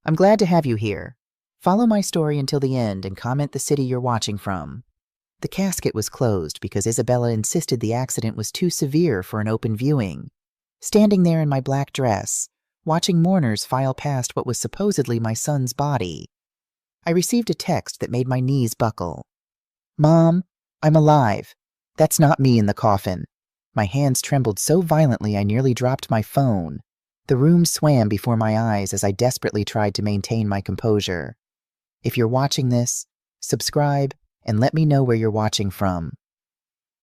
I'm glad to have you here. Follow my story until the end and comment the city you're watching from. The casket was closed because Isabella insisted the accident was too severe for an open viewing. Standing there in my black dress, watching mourners file past what was supposedly my son's body, I received a text that made my knees buckle. "Mom, I'm alive. That's not me in the coffin." My hands trembled so violently I nearly dropped my phone. The room swam before my eyes as I desperately tried to maintain my composure. If you're watching this, subscribe and let me know where you're watching from.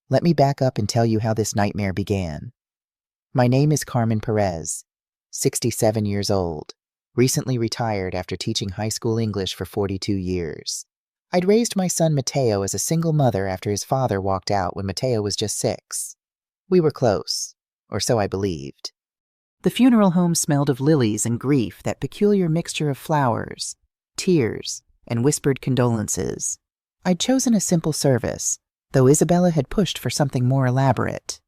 Let me back up and tell you how this nightmare began. My name is Carmen Perez, 67 years old, recently retired after teaching high school English for 42 years. I'd raised my son Mateo as a single mother after his father walked out when Mateo was just 6. We were close, or so I believed. The funeral home smelled of lilies and grief, that peculiar mixture of flowers, tears, and whispered condolences. I'd chosen a simple service, though Isabella had pushed for something more elaborate.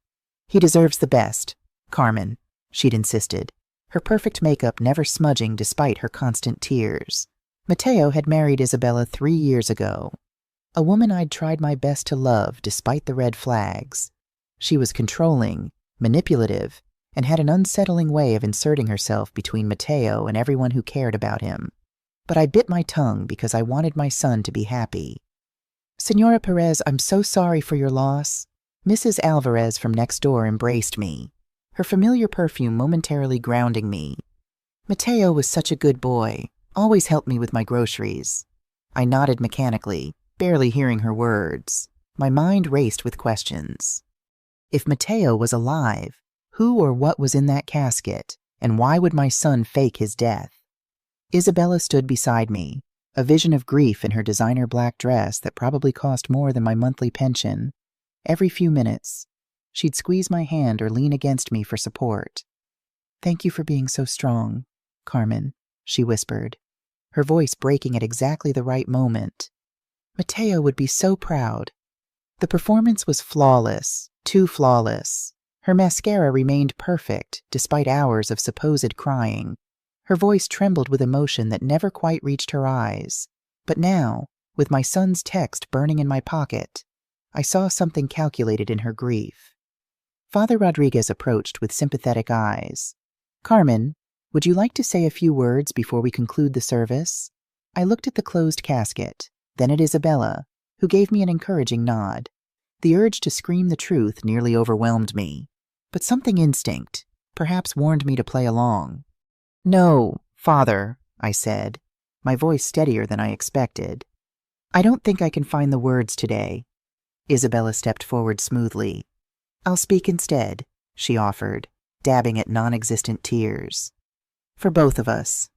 "He deserves the best, Carmen," she'd insisted, her perfect makeup never smudging despite her constant tears. Mateo had married Isabella 3 years ago, a woman I'd tried my best to love despite the red flags. She was controlling, manipulative, and had an unsettling way of inserting herself between Mateo and everyone who cared about him. But I bit my tongue because I wanted my son to be happy. "Senora Perez, I'm so sorry for your loss." Mrs. Alvarez from next door embraced me, her familiar perfume momentarily grounding me. "Mateo was such a good boy, always helped me with my groceries." I nodded mechanically, barely hearing her words. My mind raced with questions. If Mateo was alive, who or what was in that casket, and why would my son fake his death? Isabella stood beside me, a vision of grief in her designer black dress that probably cost more than my monthly pension. Every few minutes, she'd squeeze my hand or lean against me for support. "Thank you for being so strong, Carmen," she whispered, her voice breaking at exactly the right moment. "Mateo would be so proud." The performance was flawless, too flawless. Her mascara remained perfect, despite hours of supposed crying. Her voice trembled with emotion that never quite reached her eyes. But now, with my son's text burning in my pocket, I saw something calculated in her grief. Father Rodriguez approached with sympathetic eyes. "Carmen, would you like to say a few words before we conclude the service?" I looked at the closed casket, then at Isabella, who gave me an encouraging nod. The urge to scream the truth nearly overwhelmed me, but something instinct, perhaps, warned me to play along. "No, Father," I said, my voice steadier than I expected. "I don't think I can find the words today." Isabella stepped forward smoothly. "I'll speak instead," she offered, dabbing at non-existent tears. "For both of us."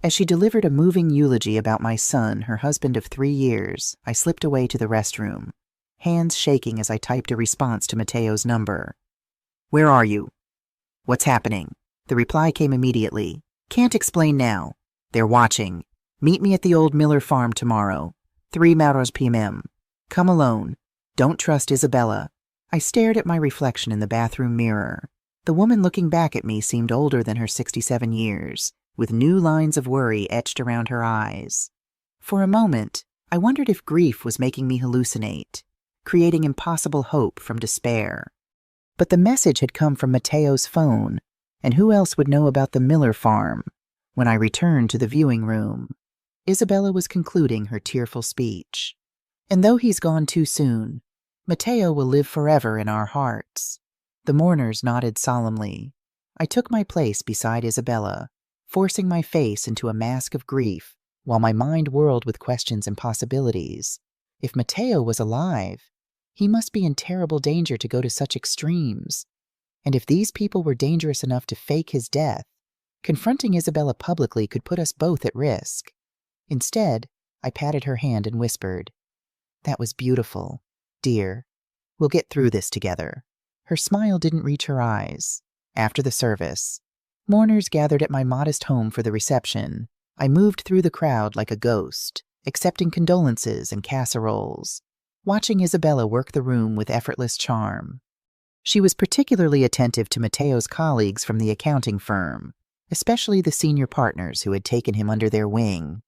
As she delivered a moving eulogy about my son, her husband of 3 years, I slipped away to the restroom, hands shaking as I typed a response to Mateo's number. "Where are you? What's happening?" The reply came immediately. "Can't explain now. They're watching. Meet me at the old Miller farm tomorrow, 3 p.m. Come alone. Don't trust Isabella." I stared at my reflection in the bathroom mirror. The woman looking back at me seemed older than her 67 years, with new lines of worry etched around her eyes. For a moment, I wondered if grief was making me hallucinate, creating impossible hope from despair. But the message had come from Mateo's phone, and who else would know about the Miller farm? When I returned to the viewing room, Isabella was concluding her tearful speech. "And though he's gone too soon, Mateo will live forever in our hearts." The mourners nodded solemnly. I took my place beside Isabella, forcing my face into a mask of grief while my mind whirled with questions and possibilities. If Mateo was alive, he must be in terrible danger to go to such extremes. And if these people were dangerous enough to fake his death, confronting Isabella publicly could put us both at risk. Instead, I patted her hand and whispered, "That was beautiful, dear. We'll get through this together." Her smile didn't reach her eyes. After the service, mourners gathered at my modest home for the reception. I moved through the crowd like a ghost, accepting condolences and casseroles, watching Isabella work the room with effortless charm. She was particularly attentive to Mateo's colleagues from the accounting firm, especially the senior partners who had taken him under their wing.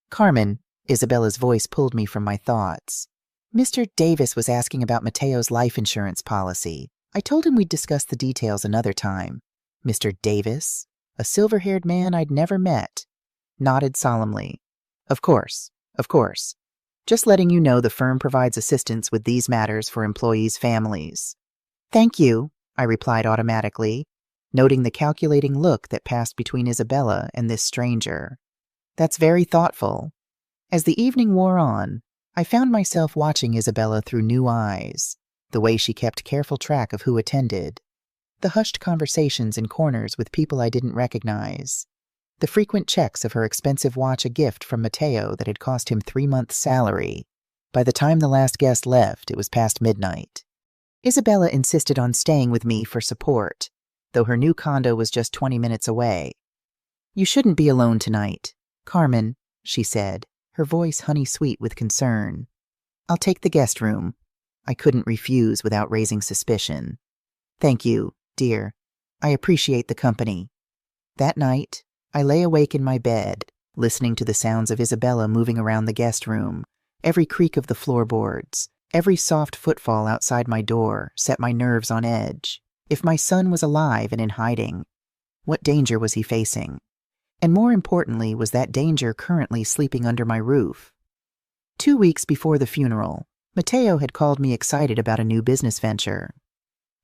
"Carmen," Isabella's voice pulled me from my thoughts. "Mr. Davis was asking about Mateo's life insurance policy. I told him we'd discuss the details another time." Mr. Davis? A silver-haired man I'd never met. Nodded solemnly. Of course. Just letting you know the firm provides assistance with these matters for employees' families." "Thank you," I replied automatically, noting the calculating look that passed between Isabella and this stranger. "That's very thoughtful." As the evening wore on, I found myself watching Isabella through new eyes, the way she kept careful track of who attended, the hushed conversations in corners with people I didn't recognize, the frequent checks of her expensive watch, a gift from Mateo that had cost him 3 months' salary. By the time the last guest left, it was past midnight. Isabella insisted on staying with me for support, though her new condo was just 20 minutes away. "You shouldn't be alone tonight, Carmen," she said, her voice honey-sweet with concern. "I'll take the guest room." I couldn't refuse without raising suspicion. "Thank you, dear. I appreciate the company." That night, I lay awake in my bed, listening to the sounds of Isabella moving around the guest room. Every creak of the floorboards, every soft footfall outside my door set my nerves on edge. If my son was alive and in hiding, what danger was he facing? And more importantly, was that danger currently sleeping under my roof? 2 weeks before the funeral, Mateo had called me excited about a new business venture.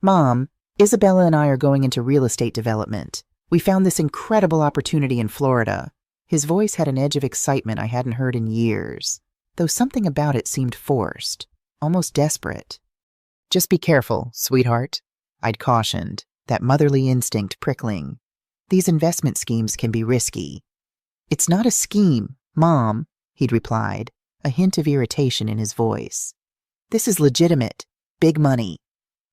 "Mom, Isabella and I are going into real estate development. We found this incredible opportunity in Florida." His voice had an edge of excitement I hadn't heard in years, though something about it seemed forced, almost desperate. "Just be careful, sweetheart," I'd cautioned, that motherly instinct prickling. "These investment schemes can be risky." "It's not a scheme, Mom," he'd replied, a hint of irritation in his voice. "This is legitimate, big money,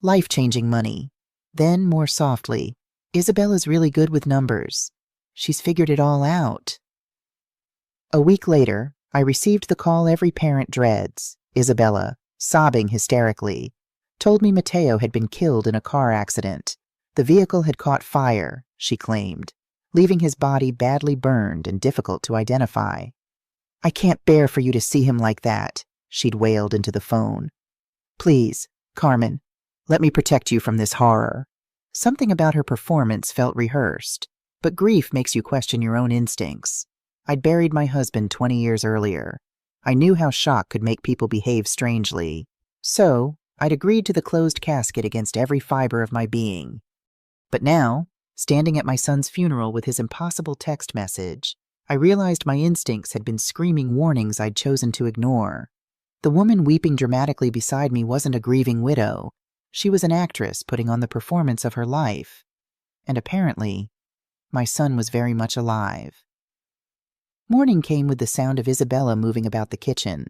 life-changing money." Then, more softly, "Isabella's really good with numbers. She's figured it all out." A week later, I received the call every parent dreads. Isabella, sobbing hysterically, told me Mateo had been killed in a car accident. The vehicle had caught fire, she claimed, leaving his body badly burned and difficult to identify. "I can't bear for you to see him like that," she'd wailed into the phone. "Please, Carmen, let me protect you from this horror." Something about her performance felt rehearsed, but grief makes you question your own instincts. I'd buried my husband 20 years earlier. I knew how shock could make people behave strangely. So, I'd agreed to the closed casket against every fiber of my being. But now, standing at my son's funeral with his impossible text message, I realized my instincts had been screaming warnings I'd chosen to ignore. The woman weeping dramatically beside me wasn't a grieving widow. She was an actress putting on the performance of her life. And apparently, my son was very much alive. Morning came with the sound of Isabella moving about the kitchen.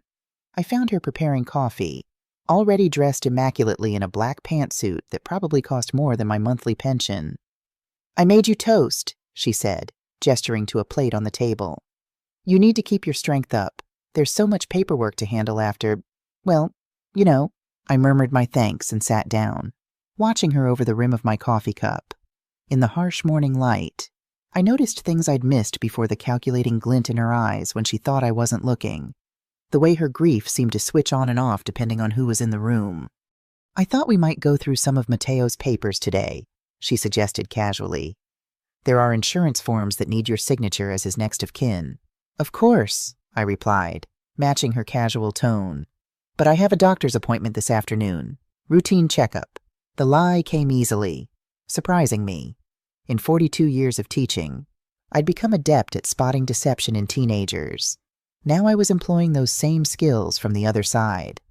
I found her preparing coffee, already dressed immaculately in a black pantsuit that probably cost more than my monthly pension. "I made you toast," she said, gesturing to a plate on the table. "You need to keep your strength up. There's so much paperwork to handle after, well, you know." I murmured my thanks and sat down, watching her over the rim of my coffee cup. In the harsh morning light, I noticed things I'd missed before the calculating glint in her eyes when she thought I wasn't looking. The way her grief seemed to switch on and off depending on who was in the room. "I thought we might go through some of Mateo's papers today," she suggested casually. "There are insurance forms that need your signature as his next of kin." "Of course," I replied, matching her casual tone. "But I have a doctor's appointment this afternoon. Routine checkup." The lie came easily, surprising me. In 42 years of teaching, I'd become adept at spotting deception in teenagers. Now I was employing those same skills from the other side.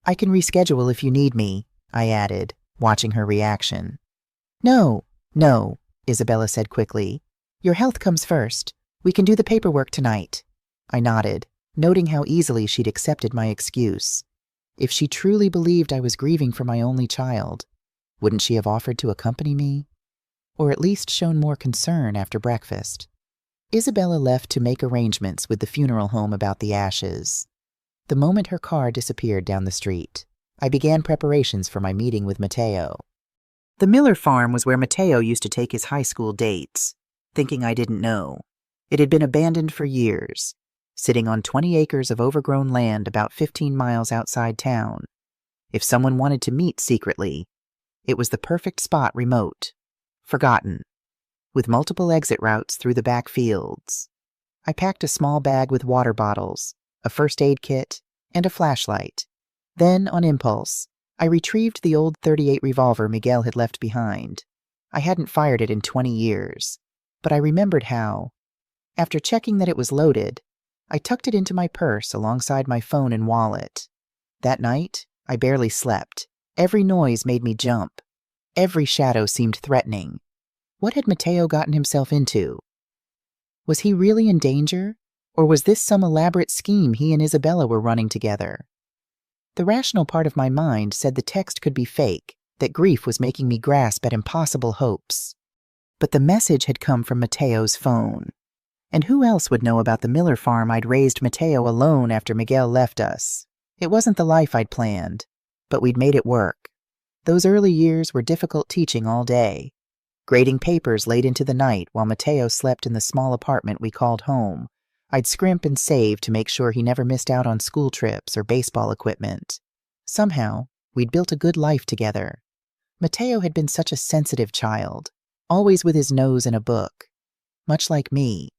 "I can reschedule if you need me," I added, watching her reaction. No, Isabella said quickly. "Your health comes first. We can do the paperwork tonight." I nodded, noting how easily she'd accepted my excuse. If she truly believed I was grieving for my only child, wouldn't she have offered to accompany me? Or at least shown more concern after breakfast? Isabella left to make arrangements with the funeral home about the ashes. The moment her car disappeared down the street, I began preparations for my meeting with Mateo. The Miller farm was where Mateo used to take his high school dates. thinking I didn't know. It had been abandoned for years, sitting on 20 acres of overgrown land about 15 miles outside town. If someone wanted to meet secretly, it was the perfect spot, remote, forgotten, with multiple exit routes through the back fields. I packed a small bag with water bottles, a first aid kit, and a flashlight. Then, on impulse, I retrieved the old .38 revolver Miguel had left behind. I hadn't fired it in 20 years, but I remembered how, after checking that it was loaded, I tucked it into my purse alongside my phone and wallet. That night, I barely slept. Every noise made me jump. Every shadow seemed threatening. What had Mateo gotten himself into? Was he really in danger, or was this some elaborate scheme he and Isabella were running together? The rational part of my mind said the text could be fake, that grief was making me grasp at impossible hopes. But the message had come from Mateo's phone. And who else would know about the Miller farm I'd raised Mateo alone after Miguel left us? It wasn't the life I'd planned, but we'd made it work. Those early years were difficult teaching all day. Grading papers late into the night while Mateo slept in the small apartment we called home. I'd scrimp and save to make sure he never missed out on school trips or baseball equipment. Somehow, we'd built a good life together. Mateo had been such a sensitive child, always with his nose in a book. Much like me,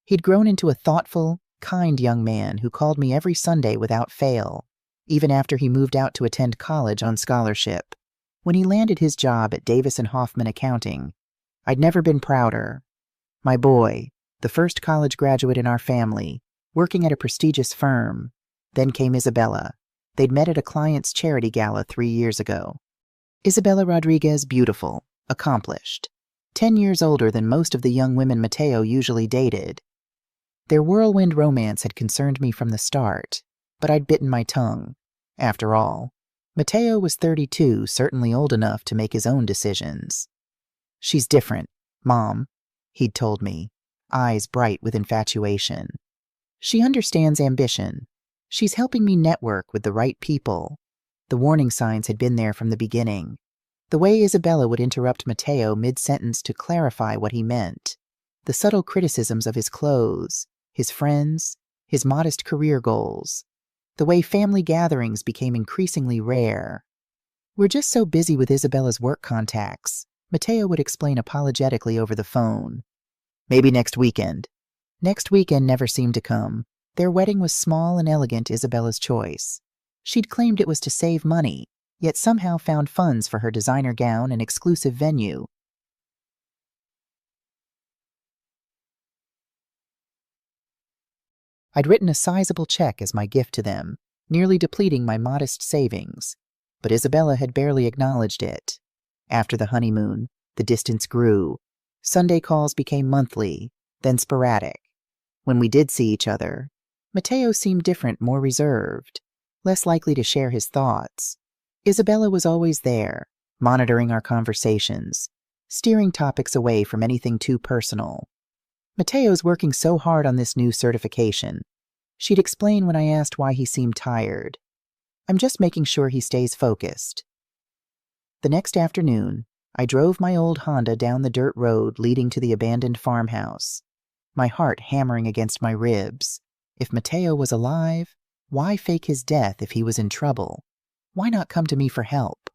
he'd grown into a thoughtful, kind young man who called me every Sunday without fail, even after he moved out to attend college on scholarship. When he landed his job at Davis & Hoffman Accounting, I'd never been prouder. My boy, the first college graduate in our family, working at a prestigious firm. Then came Isabella. They'd met at a client's charity gala 3 years ago. Isabella Rodriguez, beautiful, accomplished, 10 years older than most of the young women Mateo usually dated. Their whirlwind romance had concerned me from the start, but I'd bitten my tongue. After all, Mateo was 32, certainly old enough to make his own decisions. "She's different, Mom," he'd told me, eyes bright with infatuation. "She understands ambition. She's helping me network with the right people." The warning signs had been there from the beginning. The way Isabella would interrupt Mateo mid-sentence to clarify what he meant. The subtle criticisms of his clothes, his friends, his modest career goals. The way family gatherings became increasingly rare. "We're just so busy with Isabella's work contacts," Mateo would explain apologetically over the phone. "Maybe next weekend." Next weekend never seemed to come. Their wedding was small and elegant, Isabella's choice. She'd claimed it was to save money, yet somehow found funds for her designer gown and exclusive venue. I'd written a sizable check as my gift to them, nearly depleting my modest savings, but Isabella had barely acknowledged it. After the honeymoon, the distance grew. Sunday calls became monthly, then sporadic. When we did see each other, Mateo seemed different, more reserved, less likely to share his thoughts. Isabella was always there, monitoring our conversations, steering topics away from anything too personal. "Mateo's working so hard on this new certification," she'd explain when I asked why he seemed tired. "I'm just making sure he stays focused." The next afternoon, I drove my old Honda down the dirt road leading to the abandoned farmhouse, my heart hammering against my ribs. If Mateo was alive, why fake his death if he was in trouble? Why not come to me for help?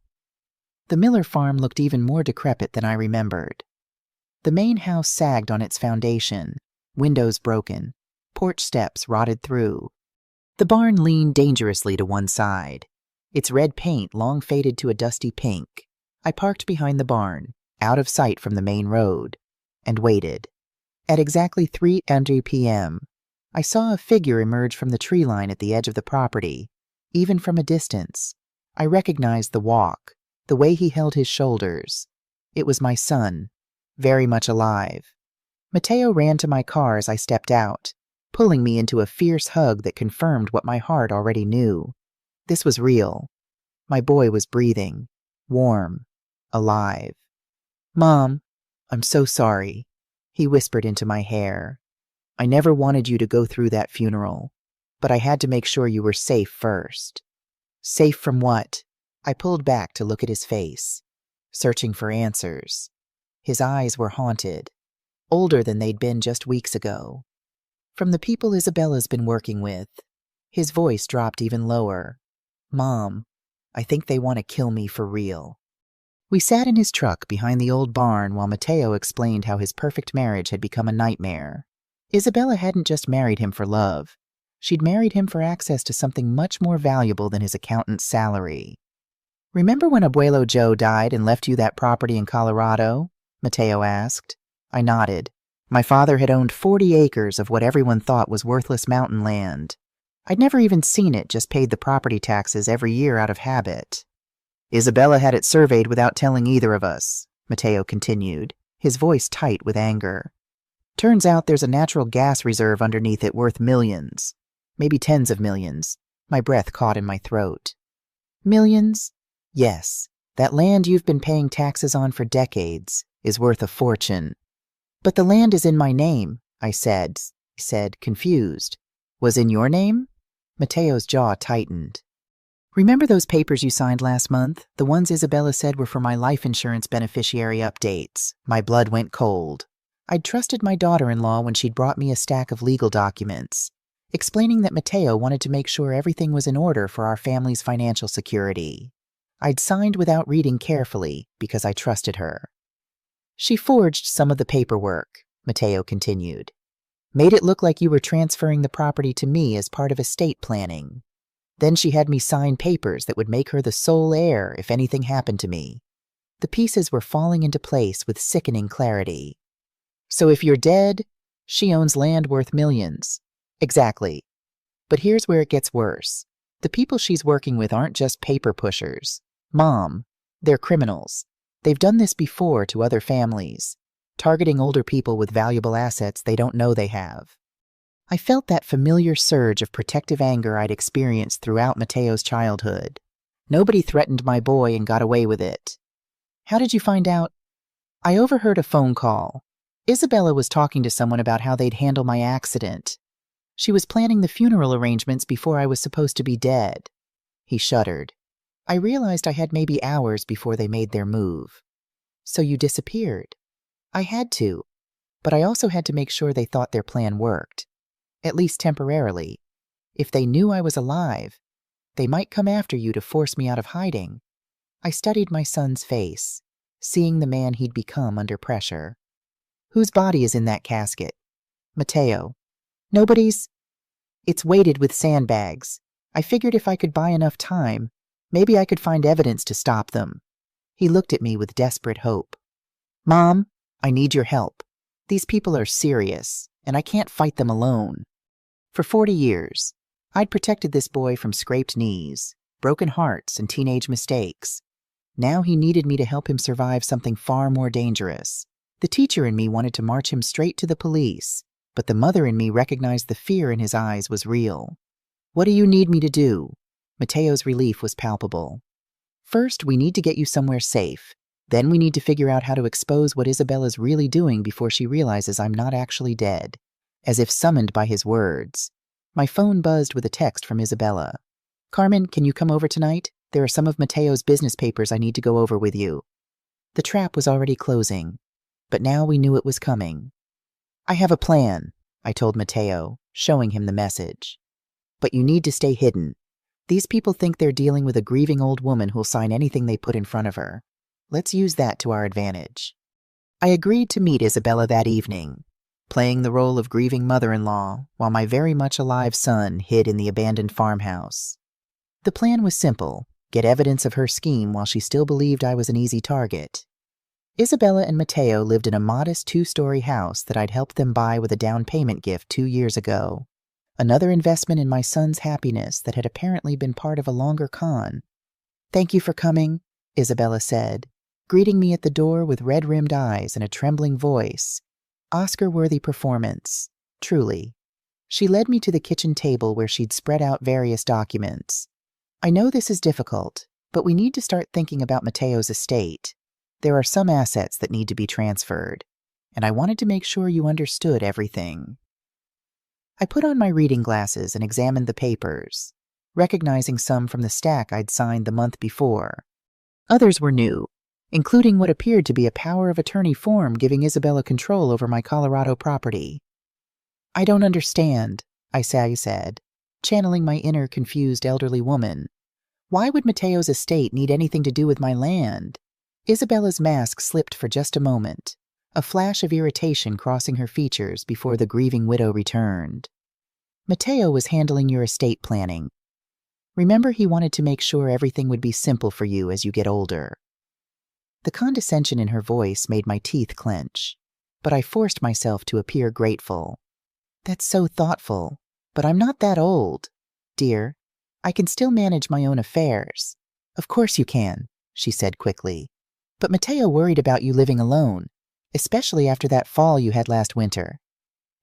The Miller farm looked even more decrepit than I remembered. The main house sagged on its foundation, windows broken, porch steps rotted through. The barn leaned dangerously to one side, its red paint long faded to a dusty pink. I parked behind the barn, out of sight from the main road, and waited. At exactly 3:00 p.m., I saw a figure emerge from the tree line at the edge of the property. Even from a distance, I recognized the walk, the way he held his shoulders. It was my son, very much alive. Mateo ran to my car as I stepped out, pulling me into a fierce hug that confirmed what my heart already knew. This was real. My boy was breathing, warm, alive. "Mom, I'm so sorry," he whispered into my hair. "I never wanted you to go through that funeral, but I had to make sure you were safe first." Safe from what? I pulled back to look at his face, searching for answers. His eyes were haunted. older than they'd been just weeks ago. From the people Isabella's been working with. His voice dropped even lower. Mom, I think they want to kill me for real. We sat in his truck behind the old barn while Mateo explained how his perfect marriage had become a nightmare. Isabella hadn't just married him for love. She'd married him for access to something much more valuable than his accountant's salary. Remember when Abuelo Joe died and left you that property in Colorado? Mateo asked. I nodded. My father had owned 40 acres of what everyone thought was worthless mountain land. I'd never even seen it, just paid the property taxes every year out of habit. Isabella had it surveyed without telling either of us, Mateo continued, his voice tight with anger. Turns out there's a natural gas reserve underneath it worth millions. Maybe tens of millions. My breath caught in my throat. Millions? Yes, that land you've been paying taxes on for decades is worth a fortune. But the land is in my name, I said, confused. Was in your name? Mateo's jaw tightened. Remember those papers you signed last month? The ones Isabella said were for my life insurance beneficiary updates. My blood went cold. I'd trusted my daughter-in-law when she'd brought me a stack of legal documents, explaining that Mateo wanted to make sure everything was in order for our family's financial security. I'd signed without reading carefully because I trusted her. She forged some of the paperwork, Mateo continued. Made it look like you were transferring the property to me as part of estate planning. Then she had me sign papers that would make her the sole heir if anything happened to me. The pieces were falling into place with sickening clarity. So if you're dead, she owns land worth millions. Exactly. But here's where it gets worse. The people she's working with aren't just paper pushers. Mom, they're criminals. They've done this before to other families, targeting older people with valuable assets they don't know they have. I felt that familiar surge of protective anger I'd experienced throughout Mateo's childhood. Nobody threatened my boy and got away with it. How did you find out? I overheard a phone call. Isabella was talking to someone about how they'd handle my accident. She was planning the funeral arrangements before I was supposed to be dead. He shuddered. I realized I had maybe hours before they made their move. So you disappeared. I had to, but I also had to make sure they thought their plan worked. At least temporarily. If they knew I was alive, they might come after you to force me out of hiding. I studied my son's face, seeing the man he'd become under pressure. Whose body is in that casket? Mateo. Nobody's. It's weighted with sandbags. I figured if I could buy enough time, maybe I could find evidence to stop them. He looked at me with desperate hope. Mom, I need your help. These people are serious, and I can't fight them alone. For 40 years, I'd protected this boy from scraped knees, broken hearts, and teenage mistakes. Now he needed me to help him survive something far more dangerous. The teacher in me wanted to march him straight to the police, but the mother in me recognized the fear in his eyes was real. What do you need me to do? Mateo's relief was palpable. First, we need to get you somewhere safe. Then we need to figure out how to expose what Isabella's really doing before she realizes I'm not actually dead. As if summoned by his words. My phone buzzed with a text from Isabella. Carmen, can you come over tonight? There are some of Mateo's business papers I need to go over with you. The trap was already closing, but now we knew it was coming. I have a plan, I told Mateo, showing him the message. But you need to stay hidden. These people think they're dealing with a grieving old woman who'll sign anything they put in front of her. Let's use that to our advantage. I agreed to meet Isabella that evening, playing the role of grieving mother-in-law while my very much alive son hid in the abandoned farmhouse. The plan was simple, get evidence of her scheme while she still believed I was an easy target. Isabella and Mateo lived in a modest 2-story house that I'd helped them buy with a down payment gift 2 years ago. Another investment in my son's happiness that had apparently been part of a longer con. Thank you for coming, Isabella said, greeting me at the door with red-rimmed eyes and a trembling voice. Oscar-worthy performance, truly. She led me to the kitchen table where she'd spread out various documents. I know this is difficult, but we need to start thinking about Mateo's estate. There are some assets that need to be transferred, and I wanted to make sure you understood everything. I put on my reading glasses and examined the papers, recognizing some from the stack I'd signed the month before. Others were new, including what appeared to be a power of attorney form giving Isabella control over my Colorado property. I don't understand, I said, channeling my inner confused elderly woman. Why would Mateo's estate need anything to do with my land? Isabella's mask slipped for just a moment, a flash of irritation crossing her features before the grieving widow returned. Mateo was handling your estate planning. Remember, he wanted to make sure everything would be simple for you as you get older. The condescension in her voice made my teeth clench, but I forced myself to appear grateful. That's so thoughtful, but I'm not that old. Dear, I can still manage my own affairs. Of course you can, she said quickly. But Mateo worried about you living alone, especially after that fall you had last winter.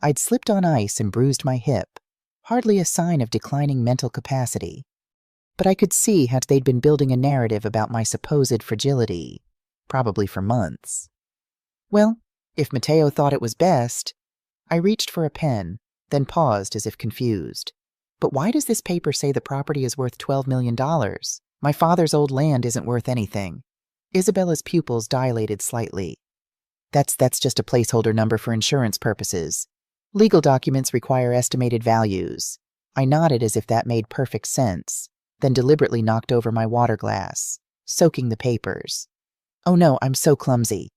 I'd slipped on ice and bruised my hip, hardly a sign of declining mental capacity. But I could see how they'd been building a narrative about my supposed fragility, probably for months. Well, if Mateo thought it was best, I reached for a pen, then paused as if confused. But why does this paper say the property is worth $12 million? My father's old land isn't worth anything. Isabella's pupils dilated slightly. That's just a placeholder number for insurance purposes. Legal documents require estimated values. I nodded as if that made perfect sense, then deliberately knocked over my water glass, soaking the papers. Oh no, I'm so clumsy.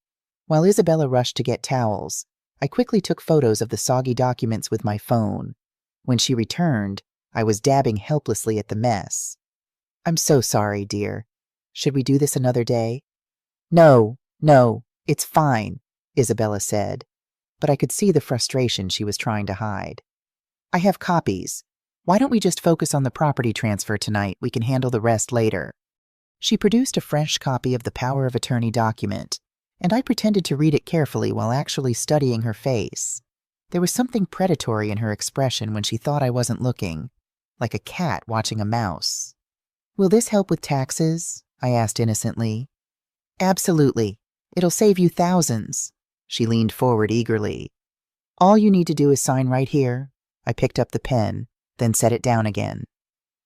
While Isabella rushed to get towels, I quickly took photos of the soggy documents with my phone. When she returned, I was dabbing helplessly at the mess. I'm so sorry, dear. Should we do this another day? No, it's fine, Isabella said, but I could see the frustration she was trying to hide. I have copies. Why don't we just focus on the property transfer tonight? We can handle the rest later. She produced a fresh copy of the power of attorney document, and I pretended to read it carefully while actually studying her face. There was something predatory in her expression when she thought I wasn't looking, like a cat watching a mouse. Will this help with taxes? I asked innocently. Absolutely. It'll save you thousands. She leaned forward eagerly. All you need to do is sign right here. I picked up the pen, then set it down again.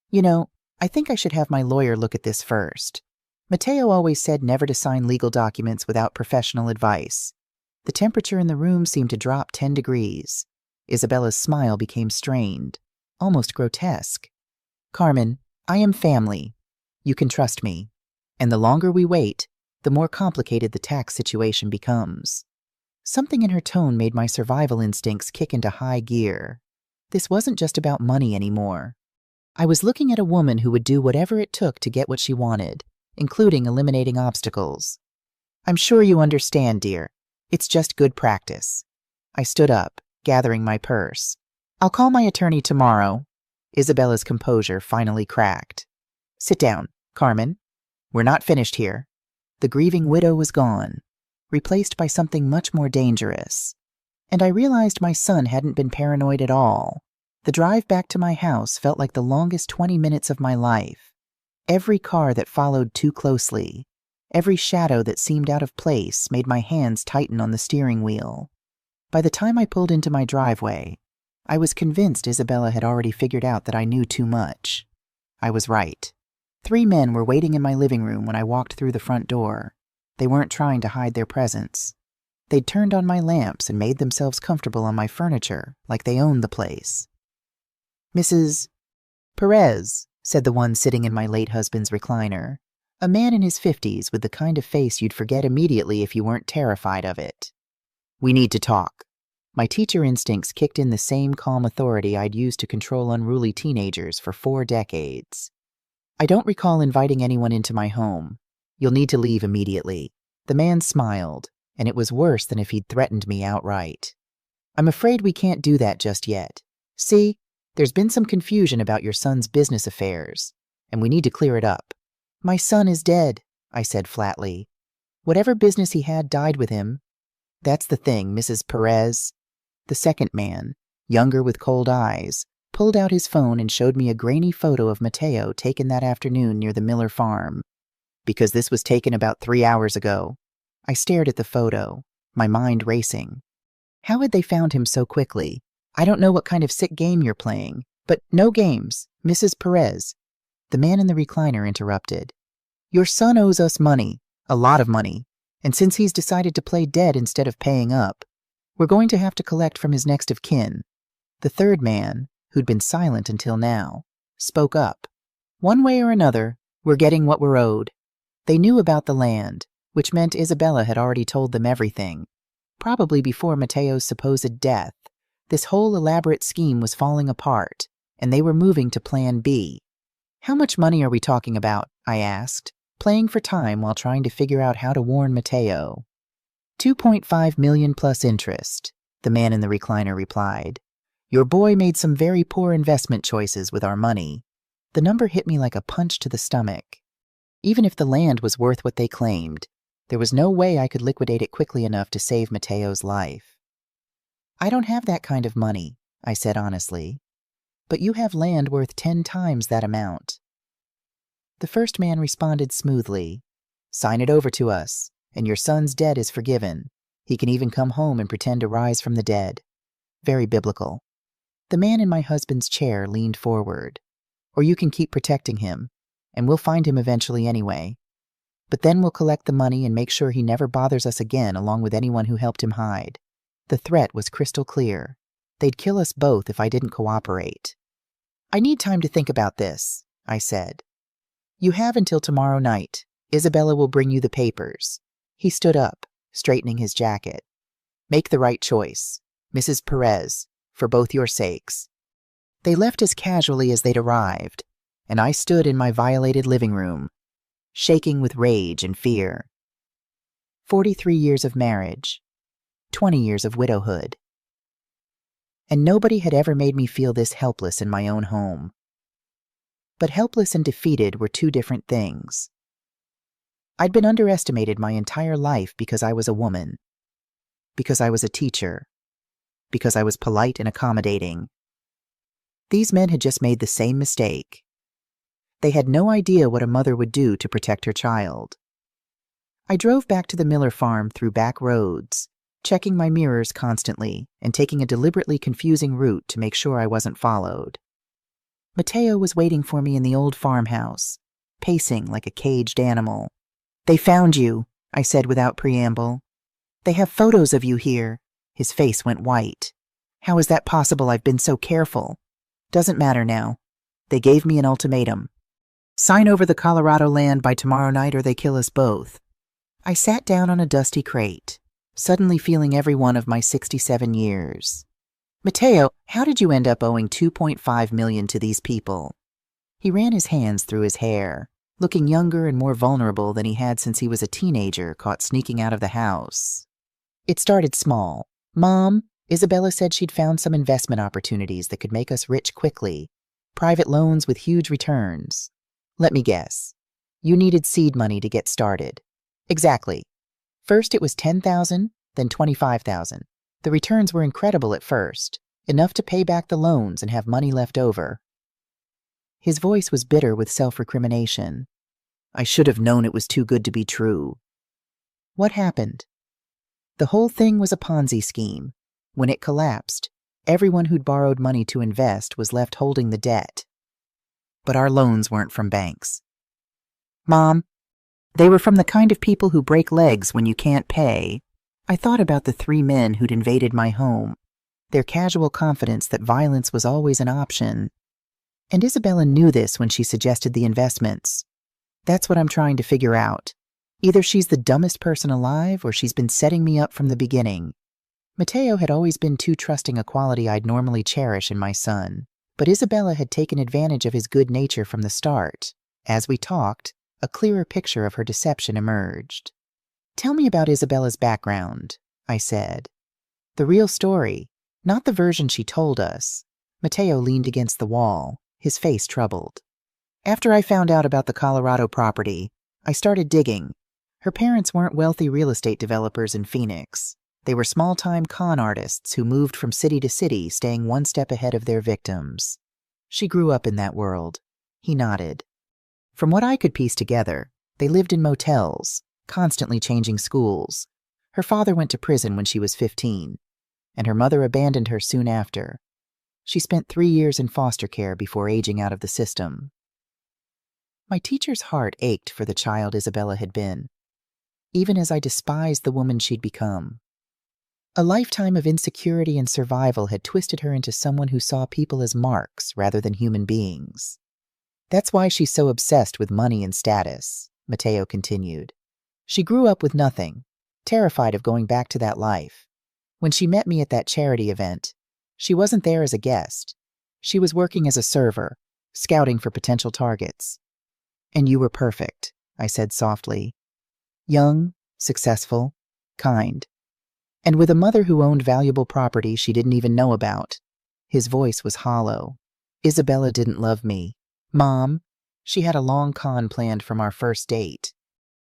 You know, I think I should have my lawyer look at this first. Mateo always said never to sign legal documents without professional advice. The temperature in the room seemed to drop 10 degrees. Isabella's smile became strained, almost grotesque. Carmen, I am family. You can trust me. And the longer we wait, the more complicated the tax situation becomes. Something in her tone made my survival instincts kick into high gear. This wasn't just about money anymore. I was looking at a woman who would do whatever it took to get what she wanted, including eliminating obstacles. I'm sure you understand, dear. It's just good practice. I stood up, gathering my purse. I'll call my attorney tomorrow. Isabella's composure finally cracked. Sit down, Carmen. We're not finished here. The grieving widow was gone, replaced by something much more dangerous. And I realized my son hadn't been paranoid at all. The drive back to my house felt like the longest 20 minutes of my life. Every car that followed too closely, every shadow that seemed out of place made my hands tighten on the steering wheel. By the time I pulled into my driveway, I was convinced Isabella had already figured out that I knew too much. I was right. 3 men were waiting in my living room when I walked through the front door. They weren't trying to hide their presence. They'd turned on my lamps and made themselves comfortable on my furniture, like they owned the place. Mrs. Perez, said the one sitting in my late husband's recliner, a man in his 50s with the kind of face you'd forget immediately if you weren't terrified of it. We need to talk. My teacher instincts kicked in the same calm authority I'd used to control unruly teenagers for 4 decades. I don't recall inviting anyone into my home. You'll need to leave immediately. The man smiled, and it was worse than if he'd threatened me outright. I'm afraid we can't do that just yet. See, there's been some confusion about your son's business affairs, and we need to clear it up. My son is dead, I said flatly. Whatever business he had died with him. That's the thing, Mrs. Perez. The second man, younger with cold eyes, pulled out his phone and showed me a grainy photo of Mateo taken that afternoon near the Miller farm. Because this was taken about 3 hours ago. I stared at the photo, my mind racing. How had they found him so quickly? I don't know what kind of sick game you're playing, but no games, Mrs. Perez. The man in the recliner interrupted. Your son owes us money. A lot of money. And since he's decided to play dead instead of paying up, we're going to have to collect from his next of kin. The third man, who'd been silent until now, spoke up. One way or another, we're getting what we're owed. They knew about the land, which meant Isabella had already told them everything. Probably before Mateo's supposed death, this whole elaborate scheme was falling apart, and they were moving to Plan B. How much money are we talking about? I asked, playing for time while trying to figure out how to warn Mateo. 2.5 million plus interest, the man in the recliner replied. Your boy made some very poor investment choices with our money. The number hit me like a punch to the stomach. Even if the land was worth what they claimed, there was no way I could liquidate it quickly enough to save Mateo's life. I don't have that kind of money, I said honestly. But you have land worth 10 times that amount. The first man responded smoothly. Sign it over to us, and your son's debt is forgiven. He can even come home and pretend to rise from the dead. Very biblical. The man in my husband's chair leaned forward. Or you can keep protecting him, and we'll find him eventually anyway. But then we'll collect the money and make sure he never bothers us again along with anyone who helped him hide. The threat was crystal clear. They'd kill us both if I didn't cooperate. I need time to think about this, I said. You have until tomorrow night. Isabella will bring you the papers. He stood up, straightening his jacket. Make the right choice, Mrs. Perez, for both your sakes. They left as casually as they'd arrived, and I stood in my violated living room, shaking with rage and fear. 43 years of marriage, 20 years of widowhood. And nobody had ever made me feel this helpless in my own home. But helpless and defeated were two different things. I'd been underestimated my entire life because I was a woman, because I was a teacher, because I was polite and accommodating. These men had just made the same mistake. They had no idea what a mother would do to protect her child. I drove back to the Miller farm through back roads, checking my mirrors constantly and taking a deliberately confusing route to make sure I wasn't followed. Mateo was waiting for me in the old farmhouse, pacing like a caged animal. They found you, I said without preamble. They have photos of you here. His face went white. How is that possible? I've been so careful. Doesn't matter now. They gave me an ultimatum. Sign over the Colorado land by tomorrow night or they kill us both. I sat down on a dusty crate, suddenly feeling every one of my 67 years. Mateo, how did you end up owing $2.5 million to these people? He ran his hands through his hair, looking younger and more vulnerable than he had since he was a teenager caught sneaking out of the house. It started small. Mom, Isabella said she'd found some investment opportunities that could make us rich quickly. Private loans with huge returns. Let me guess. You needed seed money to get started. Exactly. First it was $10,000, then $25,000. The returns were incredible at first, enough to pay back the loans and have money left over. His voice was bitter with self-recrimination. I should have known it was too good to be true. What happened? The whole thing was a Ponzi scheme. When it collapsed, everyone who'd borrowed money to invest was left holding the debt. But our loans weren't from banks. Mom, they were from the kind of people who break legs when you can't pay. I thought about the 3 men who'd invaded my home, their casual confidence that violence was always an option. And Isabella knew this when she suggested the investments. That's what I'm trying to figure out. Either she's the dumbest person alive or she's been setting me up from the beginning. Mateo had always been too trusting, a quality I'd normally cherish in my son. But Isabella had taken advantage of his good nature from the start. As we talked, a clearer picture of her deception emerged. Tell me about Isabella's background, I said. The real story, not the version she told us. Mateo leaned against the wall, his face troubled. After I found out about the Colorado property, I started digging. Her parents weren't wealthy real estate developers in Phoenix. They were small-time con artists who moved from city to city, staying one step ahead of their victims. She grew up in that world. He nodded. From what I could piece together, they lived in motels, constantly changing schools. Her father went to prison when she was 15, and her mother abandoned her soon after. She spent 3 years in foster care before aging out of the system. My teacher's heart ached for the child Isabella had been. even as I despised the woman she'd become. A lifetime of insecurity and survival had twisted her into someone who saw people as marks rather than human beings. That's why she's so obsessed with money and status, Mateo continued. She grew up with nothing, terrified of going back to that life. When she met me at that charity event, she wasn't there as a guest. She was working as a server, scouting for potential targets. And you were perfect, I said softly. Young, successful, kind. And with a mother who owned valuable property she didn't even know about. His voice was hollow. Isabella didn't love me. Mom, she had a long con planned from our first date.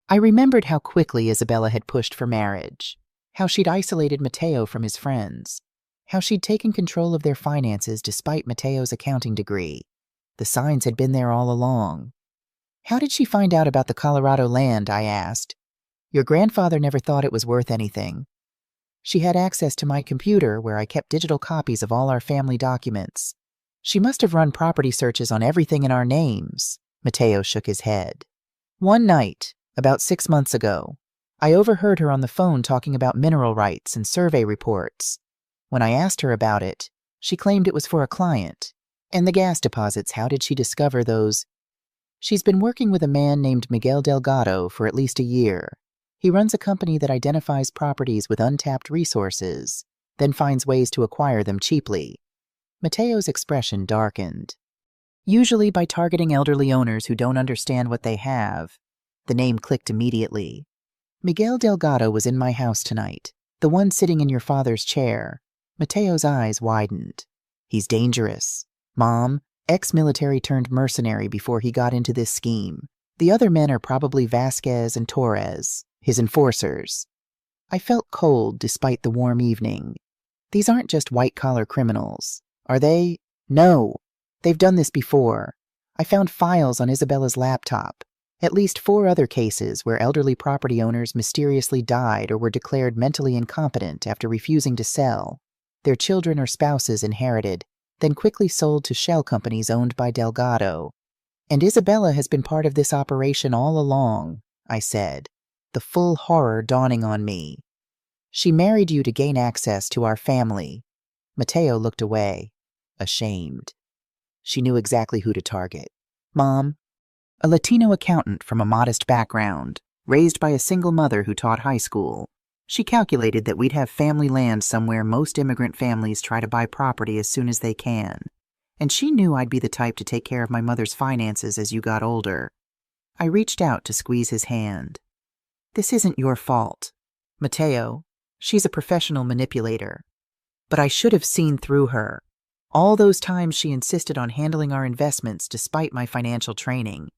I remembered how quickly Isabella had pushed for marriage, how she'd isolated Mateo from his friends, how she'd taken control of their finances despite Mateo's accounting degree. The signs had been there all along. How did she find out about the Colorado land, I asked. Your grandfather never thought it was worth anything. She had access to my computer where I kept digital copies of all our family documents. She must have run property searches on everything in our names. Mateo shook his head. One night, about 6 months ago, I overheard her on the phone talking about mineral rights and survey reports. When I asked her about it, she claimed it was for a client. And the gas deposits, how did she discover those? She's been working with a man named Miguel Delgado for at least a year. He runs a company that identifies properties with untapped resources, then finds ways to acquire them cheaply. Mateo's expression darkened. Usually by targeting elderly owners who don't understand what they have. The name clicked immediately. Miguel Delgado was in my house tonight, the one sitting in your father's chair. Mateo's eyes widened. He's dangerous. Mom, ex-military turned mercenary before he got into this scheme. The other men are probably Vasquez and Torres, his enforcers. I felt cold despite the warm evening. These aren't just white-collar criminals, are they? No. They've done this before. I found files on Isabella's laptop. At least 4 other cases where elderly property owners mysteriously died or were declared mentally incompetent after refusing to sell. Their children or spouses inherited, then quickly sold to shell companies owned by Delgado. And Isabella has been part of this operation all along, I said, the full horror dawning on me. She married you to gain access to our family. Mateo looked away, ashamed. She knew exactly who to target. Mom, a Latino accountant from a modest background, raised by a single mother who taught high school. She calculated that we'd have family land somewhere most immigrant families try to buy property as soon as they can. And she knew I'd be the type to take care of my mother's finances as you got older. I reached out to squeeze his hand. This isn't your fault. Mateo, she's a professional manipulator. But I should have seen through her. All those times she insisted on handling our investments despite my financial training.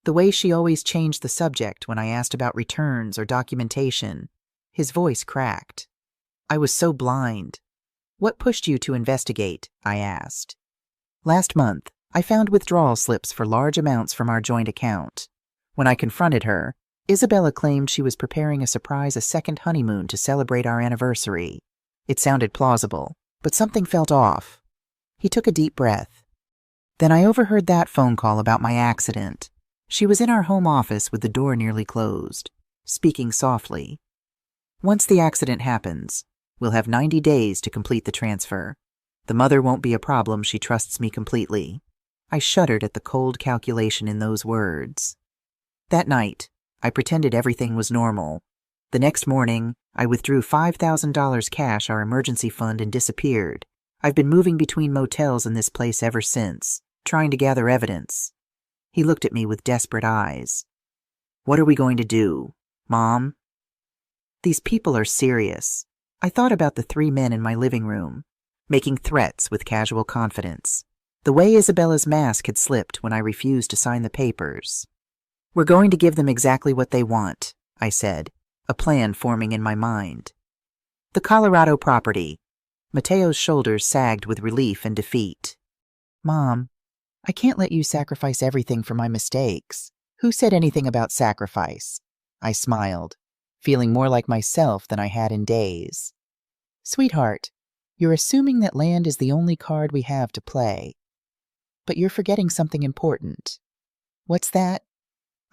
The way she always changed the subject when I asked about returns or documentation. His voice cracked. I was so blind. What pushed you to investigate? I asked. Last month, I found withdrawal slips for large amounts from our joint account. When I confronted her, Isabella claimed she was preparing a second honeymoon to celebrate our anniversary. It sounded plausible, but something felt off. He took a deep breath. Then I overheard that phone call about my accident. She was in our home office with the door nearly closed, speaking softly. Once the accident happens, we'll have 90 days to complete the transfer. The mother won't be a problem, she trusts me completely. I shuddered at the cold calculation in those words. That night, I pretended everything was normal. The next morning, I withdrew $5,000 cash, our emergency fund, and disappeared. I've been moving between motels in this place ever since, trying to gather evidence. He looked at me with desperate eyes. What are we going to do, Mom? These people are serious. I thought about the 3 men in my living room, making threats with casual confidence. The way Isabella's mask had slipped when I refused to sign the papers. We're going to give them exactly what they want, I said, a plan forming in my mind. The Colorado property. Mateo's shoulders sagged with relief and defeat. Mom, I can't let you sacrifice everything for my mistakes. Who said anything about sacrifice? I smiled, feeling more like myself than I had in days. Sweetheart, you're assuming that land is the only card we have to play. But you're forgetting something important. What's that?